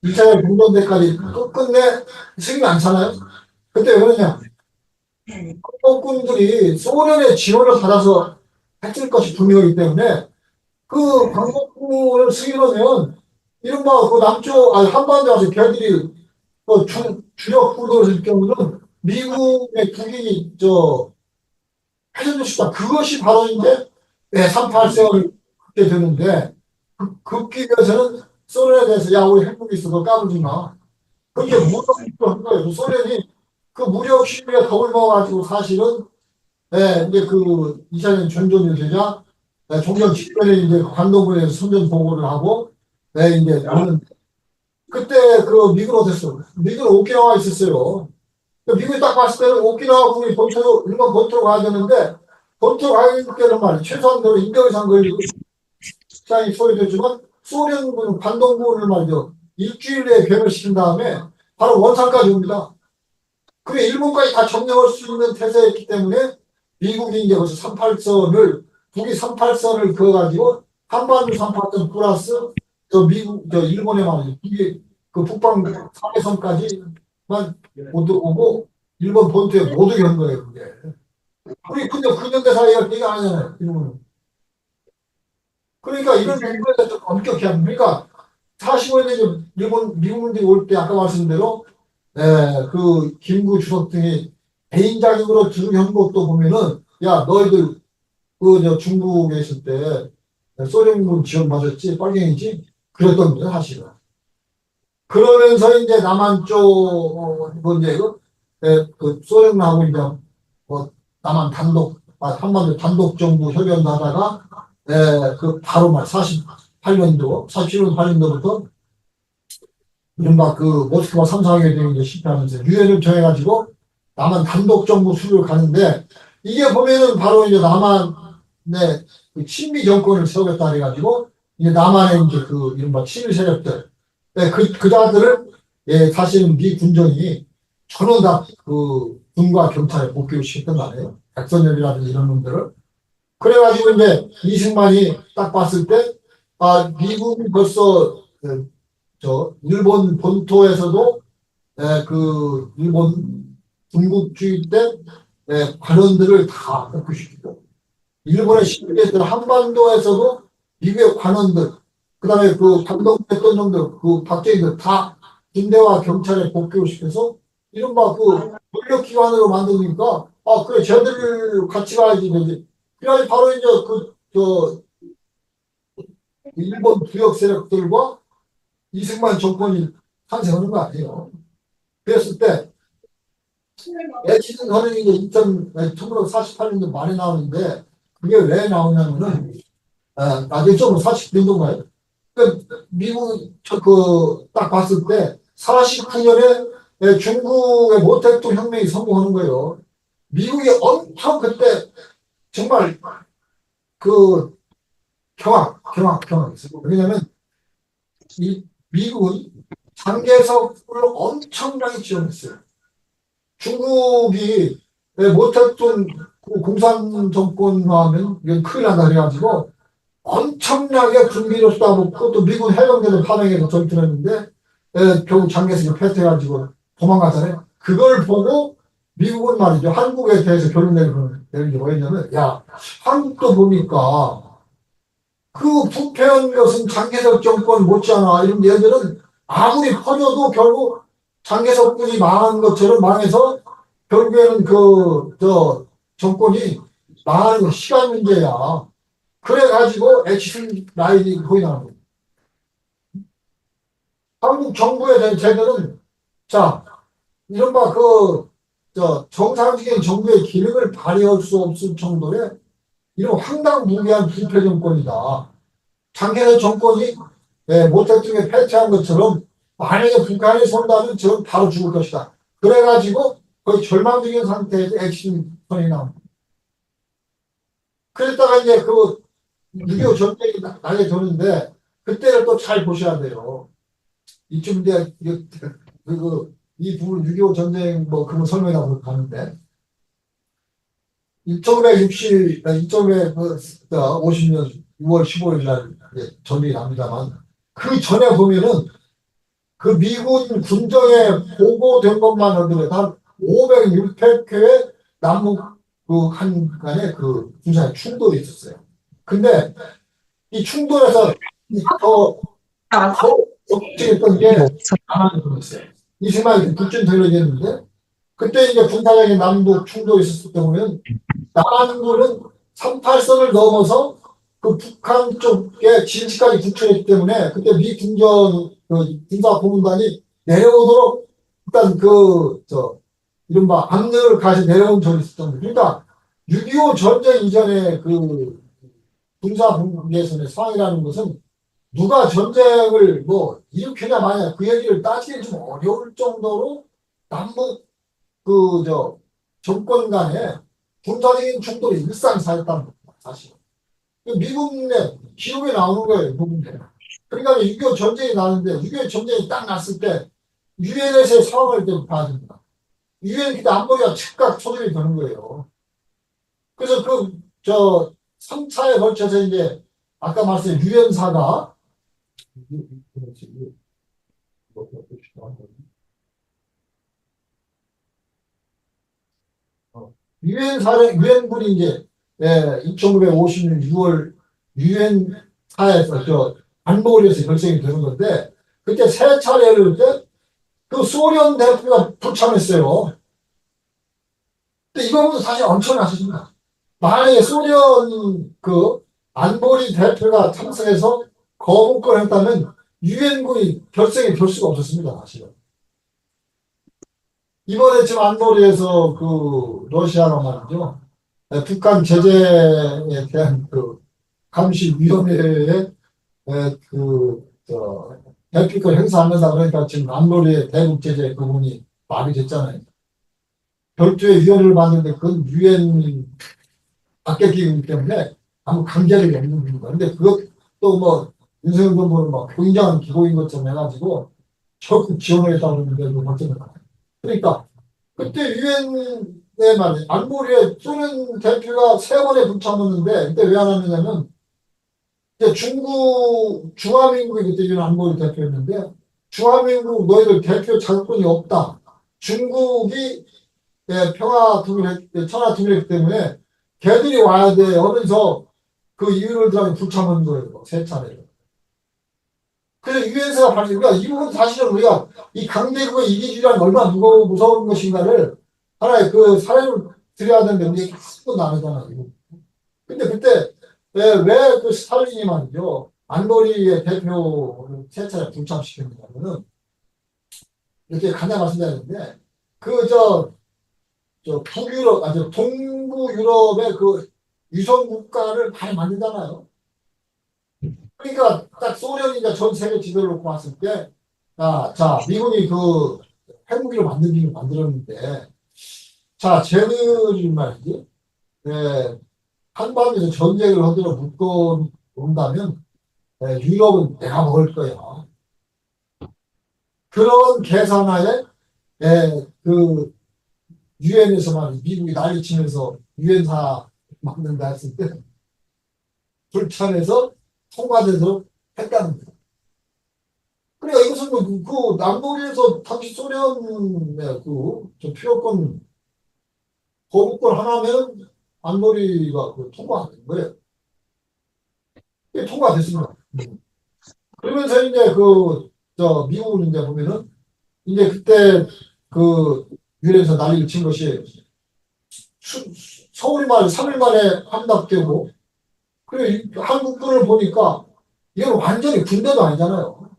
2차 공전 때까지 끝내 승리 않잖아요. 그때 왜 그러냐? 광복군들이 소련의 지원을 받아서 했을 것이 분명하기 때문에 그 광복군을 쓰기로면 이른바 그 남쪽, 한반도 와서 걔들이 그 주력 부도를 경우는 미국의 국익이 해전도 싶다. 그것이 바로 이제 3·8세월을 갖게 되는데 급기 위해서는 소련에 대해서 야, 우리 핵무기 있어. 너 까불지 마. 그게 무력 시위를 한 거예요. 소련이 그 무력 시위에 겁을 먹어가지고 사실은 이제 그 2차년 종전 유세자 종전 직전에 이제 관동부에서 선전 보고를 하고 이제 하는 그때 그 미국은 어땠어? 미국은 오키나와 있었어요. 미국이 딱 봤을 때는 오키나와 군이 본토로 일본 본토로 가야 되는데 본토로 가야 되는 말이 최소한 인정상 걸리고 시장이 소요됐지만 소련군 관동부를 말이죠. 일주일 내에 괴멸시킨 다음에 바로 원산까지 옵니다. 그게 일본까지 다 점령할 수 있는 태세였기 때문에 미국이 이제 벌써 38선을 북이 38선을 그어가지고 한반도 38선 플러스 일본의 말이죠. 북이 그 북방 4해선까지만 못 오고 일본 본토에 못 오게 한 거예요. 그게. 우리 근데 근현대 사회가 그게 아니잖아요. 일본은. 그러니까 이런 부분에서 좀 엄격히 하는 그러니까 45년에 미국군들이 올 때 아까 말씀대로 그 김구 주석 등이 개인 자격으로 들은 것도 보면은 야 너희들 중국에 있을 때 소련군 지원 받았지 빨갱이지 그랬던 거예요 사실은. 그러면서 이제 남한 쪽 이제 그 소련하고 이제 남한 한반도 단독 정부 협연도 하다가 그 바로 48년도 8년도부터 이른바 그 모스크바 3·4 회담이 이제 실패하면서 유엔을 정해가지고 남한 단독 정부 수립을 가는데 이게 보면은 바로 이제 남한의 그 친미 정권을 세우겠다 해가지고 이제 남한의 이제 그 이른바 친일 세력들 그자들을 사실은 미 군정이 전부 다 그 군과 경찰에 복귀를 시켰던 거 아니에요. 백선열이라든지 이런 놈들을. 그래가지고 이제 이승만이 딱 봤을 때 미국이 벌써 일본 본토에서도 그 일본 군국주의 때 관원들을 다 복귀시키고 일본의 식민지들 한반도에서도 미국의 관원들 그다음에 그 감동했던 놈들 그 박정희들 다 군대와 경찰에 복귀를 시켜서 이른바 그 권력기관으로 만드니까 그래 쟤들 같이 가야지 되지. 그래야 바로 이제 일본 부역 세력들과 이승만 정권이 탄생하는 거 아니에요. 그랬을 때 엑시즌 선언이 이제 1948년도 말에 나오는데 그게 왜 나오냐면은 나중에 좀 49년도인가요? 그러니까 미국 딱 봤을 때 49년에 중국의 모택동 혁명이 성공하는 거예요. 미국이 엄청 그때 정말 그 경악했어요. 왜냐면 이 미국은 장개석을 엄청나게 지원했어요. 중국이 모택동 공산 정권화하면 이건 큰일 난다 그래가지고 엄청나게 군비로 쏟아붓고 또 미군 해병대를 파병해서 전투를 했는데 결국 장개석이 패퇴해가지고 도망가잖아요. 그걸 보고 미국은 말이죠. 한국에 대해서 결론 내린 게 뭐였냐면 야 한국도 보니까 그 부패한 것은 장개석 정권 못지않아 이런 얘들은 아무리 퍼져도 결국 장개석군이 망한 것처럼 망해서 결국에는 정권이 망하는 건 시간 문제야. 그래가지고 엑시슨 라인이 거의 나는 거야. 한국 정부에 대한 제도는, 자, 이른바 정상적인 정부의 기능을 발휘할 수 없을 정도의 이런 황당무계한 부패 정권이다. 장개석 정권이 모택동에 패퇴한 것처럼 만약에 북한이 손다면 저는 바로 죽을 것이다. 그래가지고 거의 절망적인 상태에서 액션이 나옵니다. 그랬다가 이제 6.25 전쟁이 나게 되는데 그때를 또 잘 보셔야 돼요. 이쯤 이제 이 부분 6.25 전쟁 뭐 그런 설명이라고 하는데 1950년 6월 15일 날 전쟁이 납니다만 그 전에 보면은 그 미군 군정에 보고된 것만 하더라도 한 500, 600회 남북 한간에 군사의 충돌이 있었어요. 근데 이 충돌에서 더 걱정했던 게 남한이 그랬어요. 이스마일 북진 전력이었는데 그때 이제 군사적인 남북 충돌이 있었을 때 보면 남한군은 38선을 넘어서 그 북한 쪽에 진지까지 구출했기 때문에 그때 미 군정 군사보훈단이 내려오도록 일단 이른바 압력을 가해서 내려온 적이 있었던 거예요. 그러니까 6.25 전쟁 이전에 군사분계선의 상황이라는 것은 누가 전쟁을 뭐 일으키냐 마냐 그 얘기를 따지기 좀 어려울 정도로 남북 정권 간에 군사적인 충돌이 일상사였다는 겁니다. 사실. 미국의 기록에 나오는 거예요. 미국에. 그러니까 6.25 전쟁이 나는데 6.25 전쟁이 딱 났을 때 유엔에서의 상황을 좀 봐야 됩니다. 유엔 그때 안보리가 즉각 초전이 되는 거예요. 그래서 3차에 걸쳐서 이제 아까 말씀드린 유엔사가 유엔군이 이제 1950년 6월 유엔사에서 안보리에서 결정이 되는 건데 그때 세 차례를 그 소련 대표가 불참했어요. 근데 이거는 사실 엄청나습니다. 만약에 소련 안보리 대표가 참석해서 거부권을 했다면 유엔군이 결정이 될 수가 없었습니다. 사실은. 이번에 지금 안보리에서 러시아가 말이죠. 북한 제재에 대한 감시위원회에 대표권 행사하면서 그러니까 지금 안보리의 대북 제재 부분이 말이 됐잖아요. 별도의 위원회를 만드는데 그건 유엔 밖의 기구이기 때문에 아무 강제력이 없는 겁니다. 근데 그것도 뭐 윤석열 정부는 막 굉장한 기고인 것처럼 해가지고 적극 지원을 했다고 그러는데 그거 걱정을 하요. 그러니까 그때 유엔에 말이에요. 안보리에 소련 대표가 세 번에 불참했는데 그때 왜 안 왔느냐면 이제 중화민국이 그때 유엔 안보리 대표였는데 중화민국 너희들 대표 자격권이 없다. 중국이 평화 천하 통일했기 때문에 걔들이 와야 돼 하면서 그 이유를 들어 불참한 거예요. 세 차례를. 그래서 유엔사가 발표가 이 부분 사실은 우리가 이 강대국의 이기주의란 얼마나 무서운 것인가를 하나의 사례를 드려야 되는데 우리가 한번 나누잖아요. 근데 그때 왜 스탈린이 말이죠. 안보리의 대표를 세 차례 불참시켰냐면은 이렇게 간단히 말씀드렸는데 북유럽, 동부 유럽의 유성 국가를 많이 만들잖아요. 그러니까 딱 소련이 전 세계 지도를 놓고 봤을 때, 자, 미국이 핵무기를 만들었는데, 자, 쟤들이 말이지, 한반도에서 전쟁을 하도록 묶어 온다면, 유럽은 내가 먹을 거야. 그런 계산하에, 유엔에서 말이지, 미국이 난리치면서 유엔사 만든다 했을 때, 불참해서 통과돼서 했다는 거예요. 그러니까 이것은 남북에서 당시 소련의 필요권, 거부권 하나면 안보리가 통과된 거예요. 이게 통과됐습니다. 그러면서 이제 미국은 이제 보면은, 이제 그때 그 유엔에서 난리를 친 것이 서울 말 3일 만에 함락되고, 그리고 한국군을 보니까 이건 완전히 군대도 아니잖아요.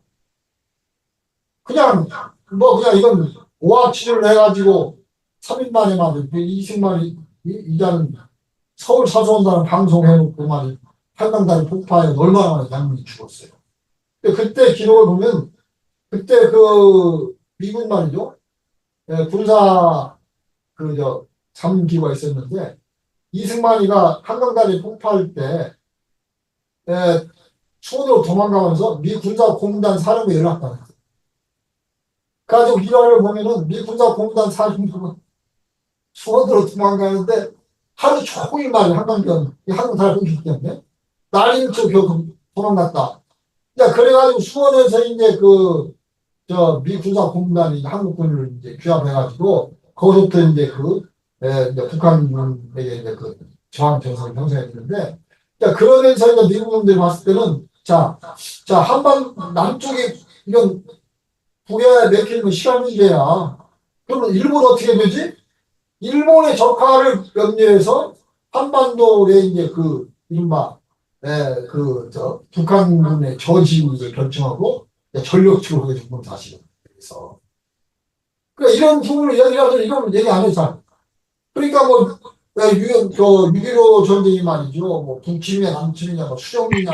그냥, 그냥 이건 오합지졸을 해가지고 3일 만에 막 이승만이, 이자는 서울 사수한다는 방송해놓고만 한강다리 폭파에 얼마나 많은 양민이 죽었어요. 근데 그때 기록을 보면, 그때 그 미군 말이죠. 군사 잠기가 있었는데, 이승만이가 한강다리 폭파할 때, 수원으로 도망가면서 미 군사공무단 사령부에 연락받았어요. 그래가지고 일화를 보면은 미 군사공무단 사령부가 수원으로 도망가는데 하루 종일 말이 한강변, 이 한강다리 끊기기 때문에 난리를 쳐 겨우 도망갔다. 야, 그래가지고 수원에서 이제 미 군사공무단이 한국군을 이제 규합해가지고 거기서부터 이제 이제 북한에게 이제 저항 전선을 형성했는데, 자, 그러면서 이제 미국놈들이 봤을 때는, 한반, 남쪽이, 이건 북에 맥히는 건 시간 문제야. 그러면 일본 어떻게 되지? 일본의 적화를 염려해서 한반도에 이제 이른바, 북한군의 저지를 결정하고 전력으로 하게 된 건 사실은. 그래서. 그러니까 이런 부분을 얘기하더니 이건 얘기 안 해서. 그러니까 뭐, 6.15 전쟁이 말이죠. 뭐, 북침이냐, 남침이냐, 뭐, 수정이냐,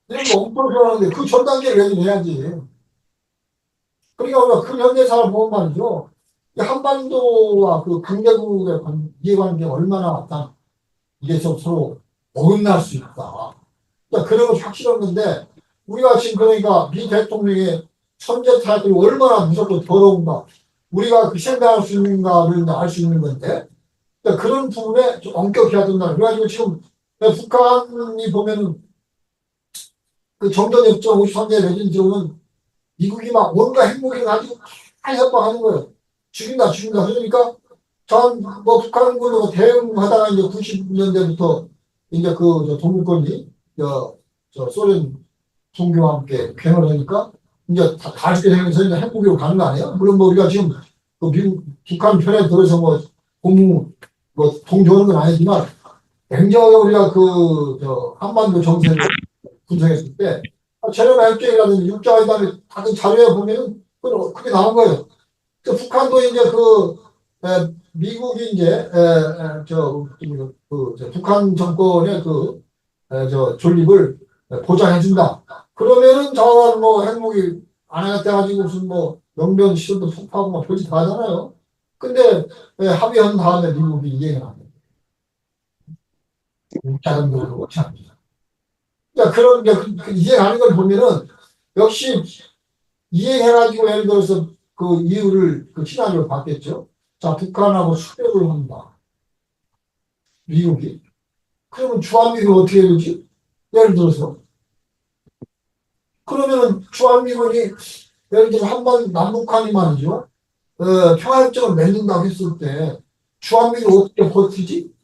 이런 거 엄청 좋아하는데 그 전 단계를 얘기를 해야지. 그러니까 우리가 그 현대사를 보면 말이죠. 이 한반도와 그 강대국의 이해관계가 얼마나 이게 서로 어긋날 수 있다. 그러니까 그런 건 확실한 건데, 우리가 지금 그러니까 미 대통령의 선제 타협이 얼마나 무섭고 더러운가, 우리가 생각할 수 있는가를 알 수 있는 건데, 그러니까 그런 부분에 좀 엄격해야 된다. 그래가지고 지금 북한이 보면은 정전협정 53개 맺은 지금은 미국이 막 뭔가 핵무기를 가지고 다 협박하는 거예요. 죽인다. 그러니까 북한군으로 대응하다가 이제 90년대부터 이제 동구권이 소련 종교와 함께 갱을 하니까 이제 다 죽게 생겨서 이제 핵무기로 가는 거 아니에요? 물론 뭐 우리가 지금 미국, 북한 편에 들어서 동조하는 건 아니지만, 굉장히 우리가 한반도 정세를 분석했을 때, 재련 핵계획이라든지 육자회담에 다른 자료에 보면은 그게 나온 거예요. 북한도 이제 미국이 이제, 북한 정권의 존립을 보장해준다. 그러면은 뭐 핵무기 안 해가지고 무슨 영변 시설도 폭파하고 막 별짓 다 하잖아요. 근데 합의한 다음에 미국이 이행을 안 해요. 자금들을 그렇지 않습니다. 그러니까 그런 게 이행하는 걸 보면은 역시 이행해가지고 예를 들어서 그 이유를 시나리오를 받겠죠. 자, 북한하고 수교를 한다. 미국이. 그러면 주한미군 어떻게 해야 되지? 예를 들어서. 그러면은 주한미군이 예를 들어 한반 남북한이 말이죠. 평화협정을 맺는다고 했을 때 주한미군 어떻게 버티지?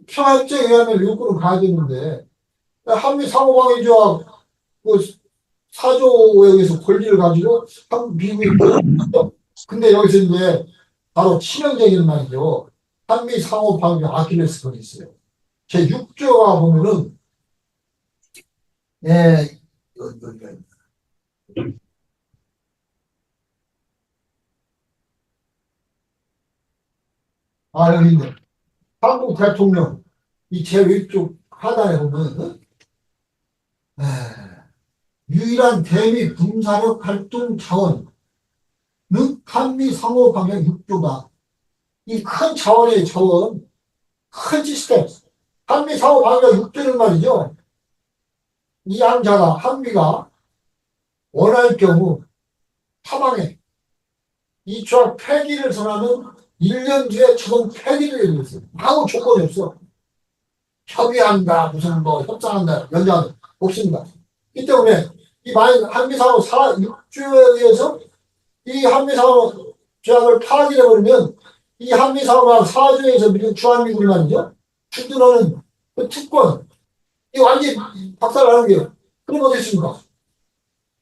평화협정에 의하면 일꾼은 가야 되는데 한미 상호방위조약 그 4조에 의해서 권리를 가지고 미국이 근데 여기서 이제 바로 치명적인 말이죠. 한미 상호방위 아킬레스건이 있어요. 제 6조가 보면은 예, 여기가 여기 있네. 한국 대통령 이 제1조 하단에 보면 유일한 대미 군사력 활동 자원은 한미 상호 방향 6조다. 이 큰 자원의 자원, 큰 시스템, 한미 상호 방향 6조는 말이죠. 이 양자가 한미가 원할 경우 타방에 이 조약 폐기를 선언하는 1년 뒤에 자동 폐기를 얘기했어요. 아무 조건이 없어. 협의한다, 무슨 협상한다, 연장 없습니다. 이 때문에 이 한미상호 6조에 의해서 이 한미상호 조약을 파기해버리면 이 한미상호가 4조에서 미국 주한미군이 말이죠. 주둔하는 그 특권, 이 완전히 박살나는 게요. 그럼 어떻습니까?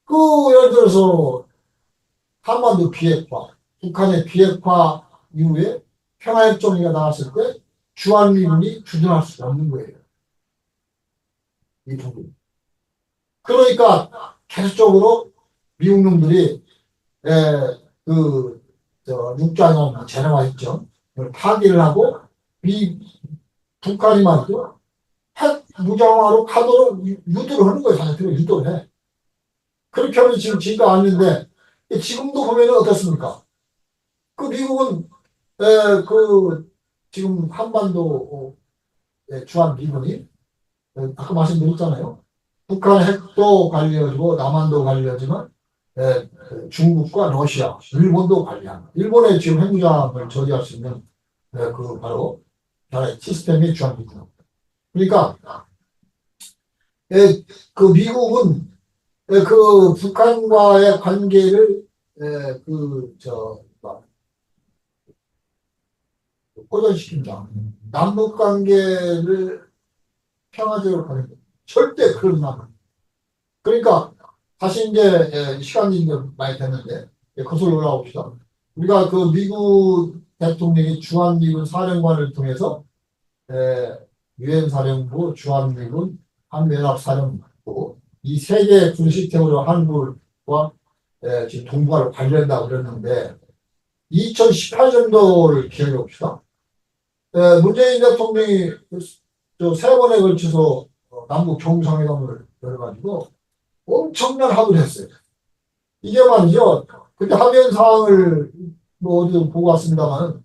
그 예를 들어서 한반도 비핵화, 북한의 비핵화 이후에 평화협정이 나왔을 때 주한미군이 주둔할 수 없는 거예요. 이 부분. 그러니까 계속적으로 미국 놈들이 육장이나 제너가 있죠. 파기를 하고 북한이 말이죠. 핵 무장화로 가도록 유도를 하는 거예요. 자기들이 유도를 해. 그렇게 하면 지금 진가 아닌데 지금도 보면 어떻습니까? 그 미국은 지금 한반도 주한 미군이 아까 말씀드렸잖아요. 북한 핵도 관리해주고 남한도 관리하지만 중국과 러시아, 일본도 관리한다. 일본의 지금 핵무장을 저지할 수 있는 바로 하나의 시스템이 주한 미군. 그러니까 그 미국은 그 북한과의 관계를 호전시킨다. 남북 관계를 평화적으로 가는 거. 절대 그런 말. 그러니까 다시 이제 시간이 이제 많이 됐는데 거슬러 올라가 봅시다. 우리가 그 미국 대통령이 주한미군 사령관을 통해서 유엔 사령부, 주한미군, 한미연합사령부 이 세 개의 군 시스템으로 한국과 지금 동북아를 관리한다고 그랬는데 2018년도를 기억해 봅시다. 문재인 대통령이 세 번에 걸쳐서 남북 정상회담을 열어가지고 엄청난 합의를 했어요. 이게 말이죠. 근데 합의한 사항을 뭐 어디서 보고 왔습니다만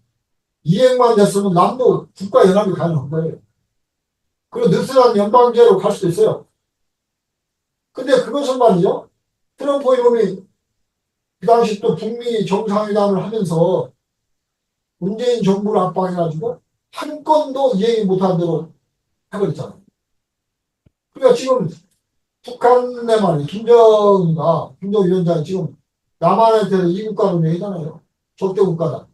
이행만 됐으면 남북 국가연합이 가능한 거예요. 그리고 느슨한 연방제로 갈 수도 있어요. 근데 그것은 말이죠. 트럼프 이놈이 그 당시 또 북미 정상회담을 하면서 문재인 정부를 압박해가지고 한 건도 이행 못하도록 해버렸잖아요. 그러니까 지금 북한의 말이 김정 위원장이 지금 남한한테는 이 국가로 얘기잖아요. 적대 국가다.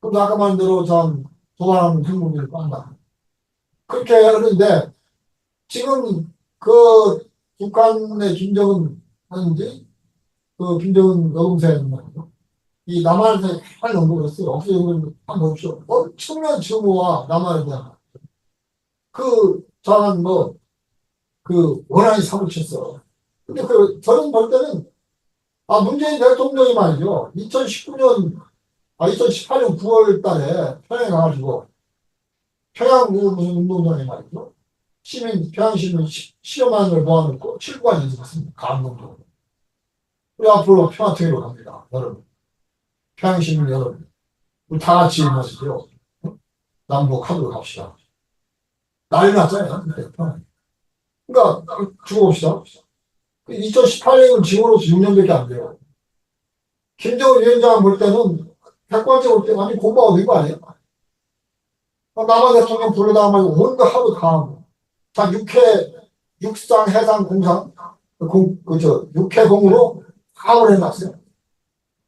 그럼 아까 말한 대로 참 도발하는 행동을 빤다. 그렇게 하는데 지금 그 북한의 김정은 하는지 그 김정은 여동생 말이죠. 이 남한한테 할 연구를 했어요. 없어요. 한번 보십시오. 엄청난 증오와 남한에 대한 저는 원한이 사무쳤어. 근데 저는 볼 때는 문재인 대통령이 말이죠. 2018년 9월 달에 평양에 가가지고 평양 무슨 운동장에 말이죠. 평양 시민 10여만 을 모아놓고 7구간 연습했습니다. 감동적으로. 우리 앞으로 평화통일로 갑니다. 여러분. 평양 시민 여러분. 우리 다 같이 모시죠. 남북하도록 합시다. 난리 났잖아요. 그때 평양. 그러니까 죽어봅시다. 2018년은 지금으로서 6년밖에 안 돼요. 김정은 위원장 볼 때는 객관적으로 볼 때 완전 공부가 된 거 아니에요? 남한 대통령 불러다가 말고 온갖 하루 다 하고. 자, 육상, 해상, 공상, 육해공으로 사업을 해놨어요.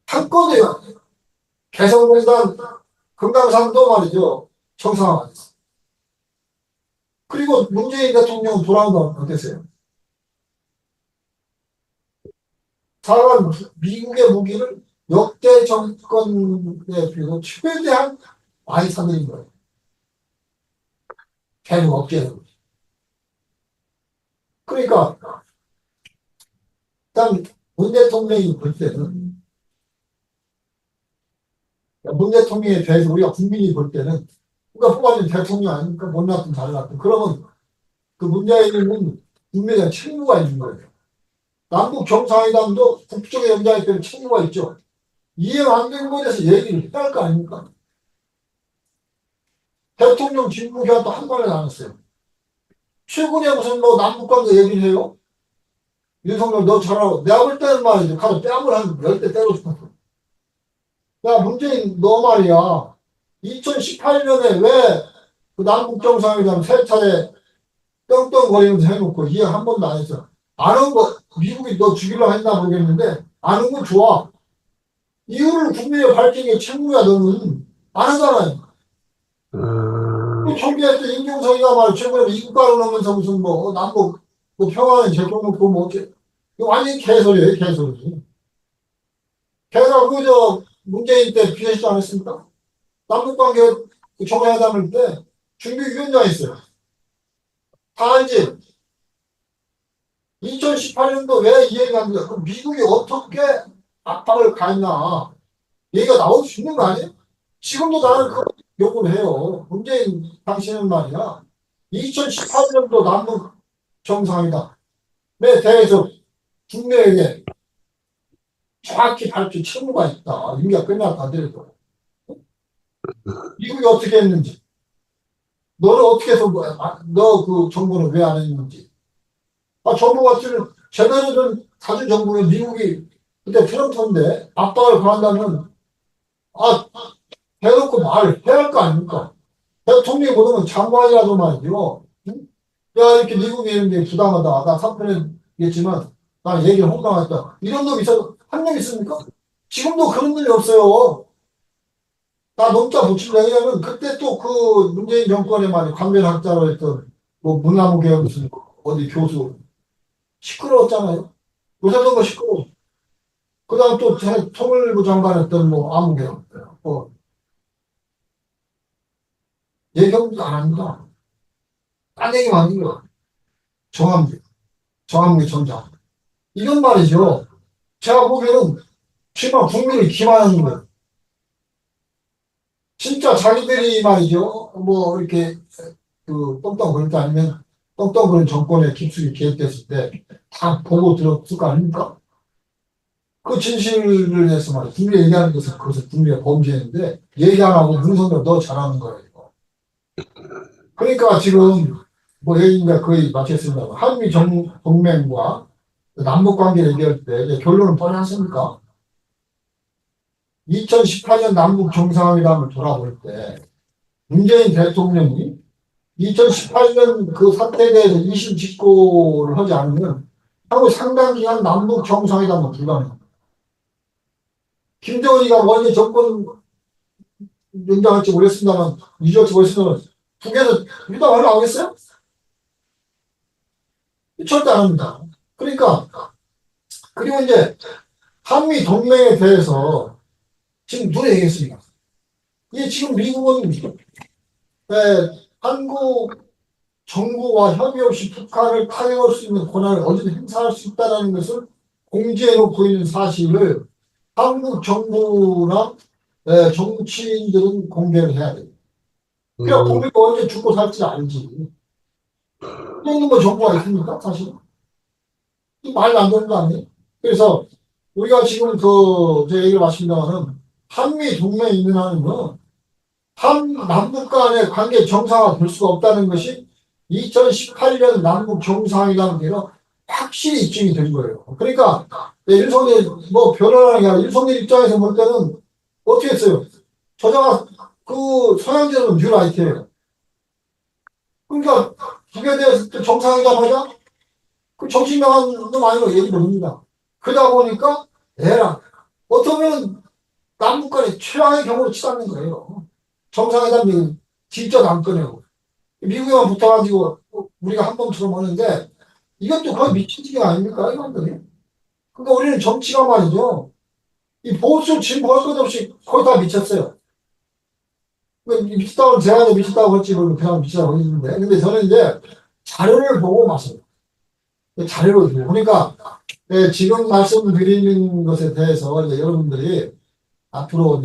한 건도요. 개성공단, 금강산도 말이죠. 정상화 안 했어요. 그리고 문재인 대통령 돌아오면 어땠어요? 사관 미국의 무기를 역대 정권에 비해서 최대한 많이 사들인 거예요. 계속 업계에서. 그러니까, 일단, 문 대통령이 볼 때는, 문 대통령에 대해서 우리가 국민이 볼 때는, 누가 뽑아준 대통령 아닙니까? 못났든 잘났든. 그러면 그 문재인은 국민에 책무가 있는 거예요. 남북 정상회담도 국정에 연장에 때문에 책무가 있죠. 이해 안 되는 거에 대해서 얘기를 해야 할 거 아닙니까? 대통령 직무기한도 한 번에 나눴어요. 최근에 무슨 남북관계 얘기를 해요? 윤석열 너 잘하고. 내가 볼 때는 말이죠. 가서 뺨을 한 10대 때려 죽었어. 야, 문재인 너 말이야. 2018년에 왜 그 남북 정상회담 세 차례 떵떵거리면서 해놓고 이해 한 번도 안 했어. 아는 거, 미국이 너 죽이려고 했나 모르겠는데, 아는 건 좋아. 이유를 국민에 밝힌 게 책무야, 너는. 안 하잖아요. 그 초기에 때 임종석이가 말 최근에 이국가로 넣으면서 무슨 남북 평화는 제껴놓고 어째. 이거 완전 개소리예요, 개소리. 걔가 문재인 때 비서실장 안 했습니까? 남북관계 정상회담을 때 준비위원장 했어요. 다 알지? 2018년도 왜 이 얘기가 안 돼요? 그럼 미국이 어떻게 압박을 가했나? 얘기가 나올 수 있는 거 아니에요? 지금도 나는 그 요구를 해요. 문재인 당신은 말이야. 2018년도 남북 정상회담에 대해서 국내에게 정확히 밝힐 책무가 있다. 임기가 끝났다 하더라도. 미국이 어떻게 했는지. 너는 어떻게 해서, 너 그 정부는 왜 안 했는지. 정부 같은 제대로 된 사주 정부는 미국이 그때 트럼프인데 압박을 가한다면, 아, 대놓고 말을 해야 할 거 아닙니까? 대통령이 보면 장관이라도 말이죠. 응? 야, 이렇게 미국이 이런게 부당하다. 나 3편에 얘기했지만, 나 얘기를 홍당했다. 이런 놈 있어, 한 명 있습니까? 지금도 그런 놈이 없어요. 나 농자 붙인다. 왜냐면 그때 또 그 문재인 정권에 많이 강변학자로 했던 뭐 문화무개혁 무슨 어디 교수 시끄러웠잖아요. 요새도 뭐 시끄러워. 그 다음 또 통일부 장관 했던 뭐 아무개혁. 얘기도 안 합니다. 딴 얘기 많은 거야. 정함기, 정함기 전장. 이건 말이죠. 제가 보기에는 정말 국민을 기만하는 거예요. 진짜 자기들이 말이죠. 뭐 이렇게 그 똥똥거릴 때 아니면 똥똥거린 정권에 깊숙이 개입됐을 때 다 보고 들었을 거 아닙니까? 그 진실을 해서 말이야. 국민이 얘기하는 것은 그것을 국민의 범죄인데 얘기 안 하고 문성도 너 잘하는 거예요. 그러니까 지금 뭐 얘기가 거의 마쳤습니다. 한미 동맹과 남북 관계 얘기할 때 이제 결론은 뻔하십니까? 2018년 남북 정상회담을 돌아볼 때 문재인 대통령이 2018년 그 사태에 대해서 이심 직고를 하지 않으면 하루 상당 기간 남북 정상회담은 불가능합니다. 김정은이가 원래 정권 연장할지 모르겠습니다만 유지할지 모르겠습니다만 북에서 유담하려 하겠어요? 절대 안 합니다. 그러니까 그리고 이제 한미 동맹에 대해서 지금 누가 얘기했습니까? 이게 지금 미국은 한국 정부와 협의 없이 북한을 타격할 수 있는 권한을 어디든 행사할 수 있다는 것을 공지해 놓고 있는 사실을 한국 정부나 정치인들은 공개를 해야 돼요. 그러니까 국민이 언제 죽고 살지 알지. 이 정도 뭐 정부가 있습니까? 사실. 말도 안 되는 거 아니에요? 그래서 우리가 지금 제 얘기를 마칩니다만은 한미 동맹이 있는 한은 남북 간의 관계 정상화 될 수가 없다는 것이 2018년 남북 정상회담 때는 확실히 입증이 된 거예요. 그러니까 윤석열 뭐 변호라는 게 아니라 윤석열 입장에서 볼 때는 어떻게 했어요? 저자가 그 서양제는 뉴라이트예요. 그러니까 북에 대해서 또 정상회담 하자? 그 정신 나간 놈 아니고 얘기 모릅니다. 그러다 보니까 에라 어쩌면 남북 간의 최악의 경우로 치닫는 거예요. 정상회담 얘기 진짜 안 꺼내고 미국에만 붙어가지고 우리가 한 번처럼 하는데 이것도 거의 미친 짓이 아닙니까? 이건들이. 그러니까 우리는 정치가 말이죠. 이 보수 진보 할 것 없이 거의 다 미쳤어요. 미쳤다고 제가 미쳤다고 할지 모르고 그냥 미쳤다고 했는데 근데 저는 이제 자료를 보고 마셔요. 자료를 보고 그러니까 지금 말씀드리는 것에 대해서 이제 여러분들이 앞으로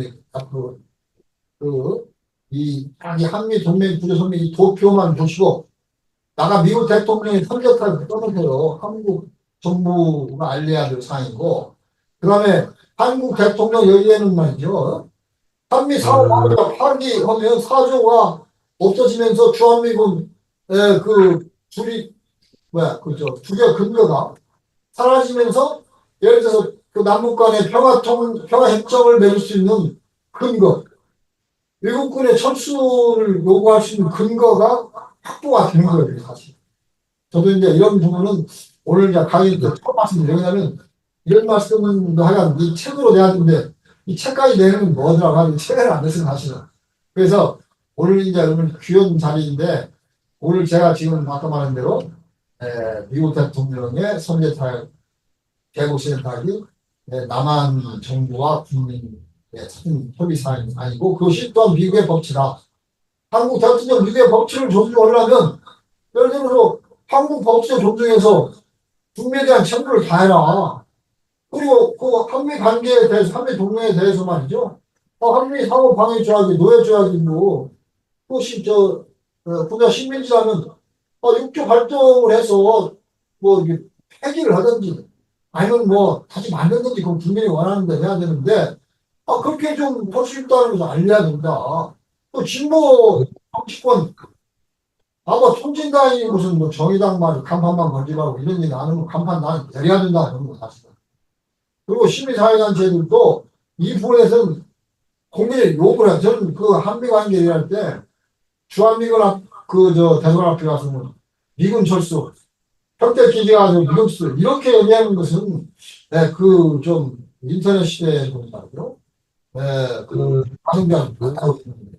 이 한미 동맹 구조 선명 이 도표만 보시고 나가 미국 대통령이 삼겹살 떠나서요 한국 정부가 알려야 될 사항이고 그다음에 한국 대통령 여기에는 말이죠 한미 상호관계가 파기하면 사조가 없어지면서 주한미군 그 둘이 주요 근거가 사라지면서 예를 들어서 그 남북 간의 평화 협정을 맺을 수 있는 근거 외국군의 철수를 요구할 수 있는 근거가 확보가 되는 거예요, 사실. 저도 이제 이런 부분은 오늘 이제 강의 때 처음 말씀드려요. 왜냐면 이런 말씀은 하여간 이 책으로 내야 되는데 이 책까지 내는 건 뭐더라고 하는 책을 안 냈어요, 사실은. 그래서 오늘 이제 귀한 자리인데 오늘 제가 지금 아까 말한 대로 미국 대통령의 선제타격 대북센터이 남한 정부와 국민의 큰 협의 사항이 아니고 그것이 또한 미국의 법치다. 한국 대통령 미국의 법치를 존중하려면 예를 들어서 한국 법치를 존중해서 국민에 대한 책무를 다해라. 그리고 그 한미 관계에 대해서 한미 동맹에 대해서 말이죠. 한미 상호 방위 조약이 노예 조약이 뭐 그것이 국가 식민지라면 6조 발동을 해서 뭐 이게 폐기를 하든지 아니면 뭐 다시 만들든지 그건 국민이 원하는 데 해야 되는데 그렇게 좀 볼 수 있다는 것을 알려야 된다. 또 진보 정치권 아마 통진당이 무슨 뭐 정의당 말 간판만 건지라고 이런 얘기 안 하면 간판 나는 내려야 된다 그런 거 사실. 그리고 시민사회단체들도 이 부분에서는 국민의 요구를 해. 저는 그 한미 관계 얘기할 때 주한미군 대선 앞에 가서 뭐 미군 철수, 평택기지가 아주 미군 철수 이렇게 얘기하는 것은 그 좀 인터넷 시대에 보면 말이죠. 그 가성비하고 같다고 생각합니다.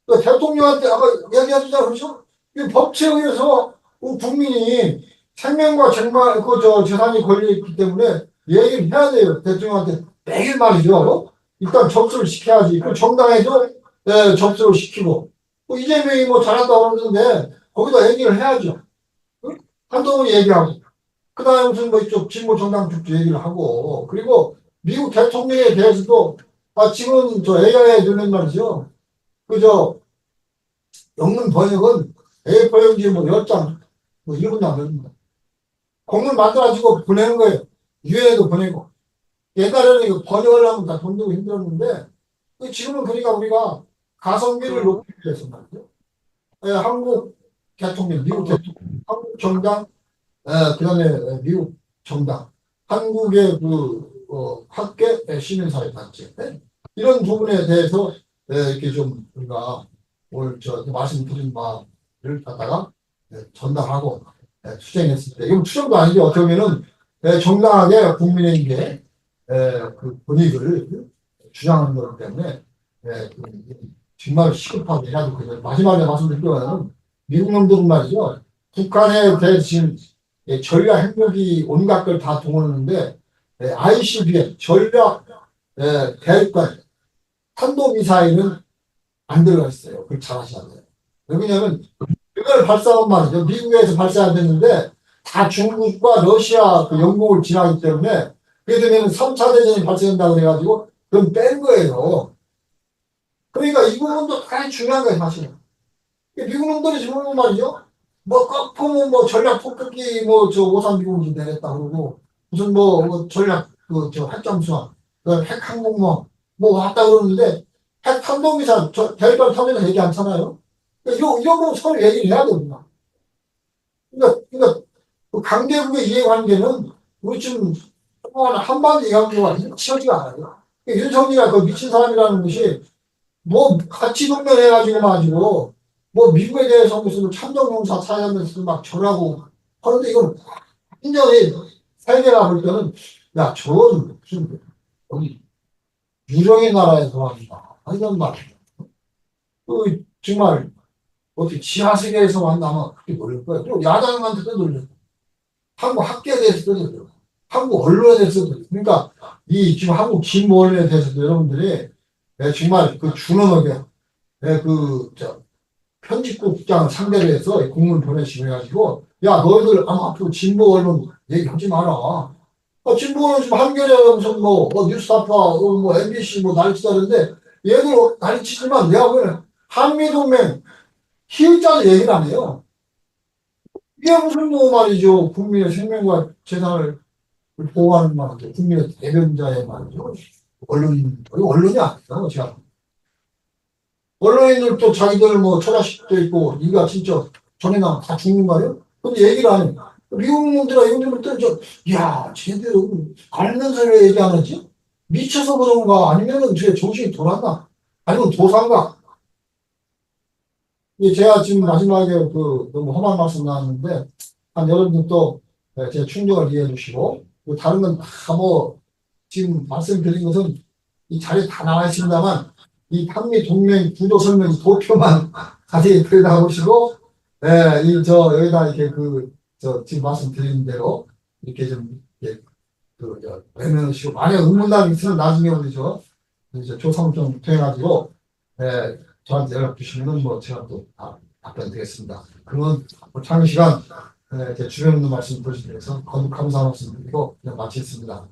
그 대통령한테 아까 얘기하셨잖아요. 그렇죠? 이 법치에 의해서 국민이 생명과 재산이 걸려있기 때문에 얘기를 해야 돼요. 대통령한테 매일 말이죠. 일단 접수를 시켜야지. 그 정당에도 접수를 시키고. 뭐 이재명이 뭐 잘한다고 그러는데 거기다 얘기를 해야죠. 응? 한동훈이 얘기하고. 그 다음에 무슨 뭐 이쪽 진보 정당 쪽도 얘기를 하고. 그리고 미국 대통령에 대해서도 지금 AI에 들는 말이죠. 그저 영문 번역은 A4용지 뭐 10장, 뭐 1분도 안 걸립니다. 공문 만들어가지고 보내는 거예요. 유엔에도 보내고. 옛날에는 이거 번역을 하면 다 돈 들고 힘들었는데, 지금은 그러니까 우리가 가성비를 높이기 위해서 말이죠. 한국 대통령, 미국 대통령, 한국 정당, 그 다음에 미국 정당, 한국의 학계 시민사회 단체, 이런 부분에 대해서 이렇게 좀 우리가 오늘 말씀드린 바를 갖다가 전달하고 투쟁했을 때, 이건 투쟁도 아니죠. 어떻게 보면은 정당하게 국민에게 그 권익을 주장하는 거기 때문에 정말 시급하게 해야 되거든요. 마지막에 말씀드릴 거는 미국 놈들은 말이죠. 북한에 대해 지금 전략 핵무기 온갖 걸 다 동원하는데 ICBM 전략 대륙간 탄도미사일은 안 들어가 있어요. 그걸 잘 하셔야 돼요. 왜냐하면 그걸 발사한 말이죠. 미국에서 발사해야 되는데 다 중국과 러시아 그 영국을 지나기 때문에 그게 되면 3차 대전이 발생한다고 그래가지고 그건 뺀 거예요. 그러니까 이 부분도 가장 중요한 거예요, 사실은. 미국 놈들이 지금 말이죠. 뭐, 거꾸로 뭐 전략 폭격기 오산 미국이 내렸다 그러고 무슨 전략 핵잠수함, 핵항공모함 왔다 그러는데 핵 탄도미사일, 대륙간 타면은 얘기 않잖아요. 이런 거 서로 얘기를 해야 됩니다. 그러니까 그 강대국의 이해관계는 우리 지금 한반도 이해관계가 치열지가 않아요. 윤석열이가 그 미친 사람이라는 것이 같이 동맹해가지고 미국에 대해서 무슨 참전용사 사용하면서 막 절하고 하는데 이건 완전히 세계가 볼 때는 야, 저건 무슨 여기 유령의 나라에서 합니다. 이런 말이야. 정말 어떻게 지하세계에서 만나면 그렇게 놀릴 거야. 또 야당한테도 놀려. 한국 학계에 대해서도 놀려. 한국 언론에 대해서도 놀려. 그러니까 지금 한국 진보 언론에 대해서도 여러분들이 정말 그 준엄하게 편집국장 상대로 해서 공문 보내시고 해가지고 야 너희들 앞으로 진보 언론 얘기하지 마라. 진보 언론 지금 한겨레 무슨 뉴스타파 MBC 난리치다는데 얘들 난리치지만 내가 보기에는 한미동맹 희의자도 얘기를 안 해요. 이게 무슨 말이죠. 국민의 생명과 재산을 보호하는 말이죠. 국민의 대변자의 말이죠. 언론이 아니에요. 제가. 언론인들도 자기들 처자식도 있고, 니가 진짜 전에 나면 다 죽는 거예요? 근데 얘기를 안 해. 미국 놈들아, 이런 놈들 야, 쟤들은 알면서 왜 얘기 안 하지? 미쳐서 그런가? 아니면은 쟤 정신이 돌았나? 아니면 도산가? 제가 지금 마지막에 너무 험한 말씀 나왔는데, 여러분들도 제 충격을 이해해 주시고, 다른 건 다 지금 말씀드린 것은 이 자리에 다 나와 있습니다만, 이 한미 동맹 구조 설명 도표만 자세히 들여다보시고, 여기다 이렇게 지금 말씀드린 대로 이렇게 좀 외면하시고, 만약 의문사항이 있으면 나중에 우리 이제 조사를 좀 통해가지고, 저한테 연락 주시면은 뭐 제가 또 답변 드리겠습니다. 그러면 장시간 제 주변 있는 말씀 들으시면서 감사한 말씀 드리고 그냥 마치겠습니다.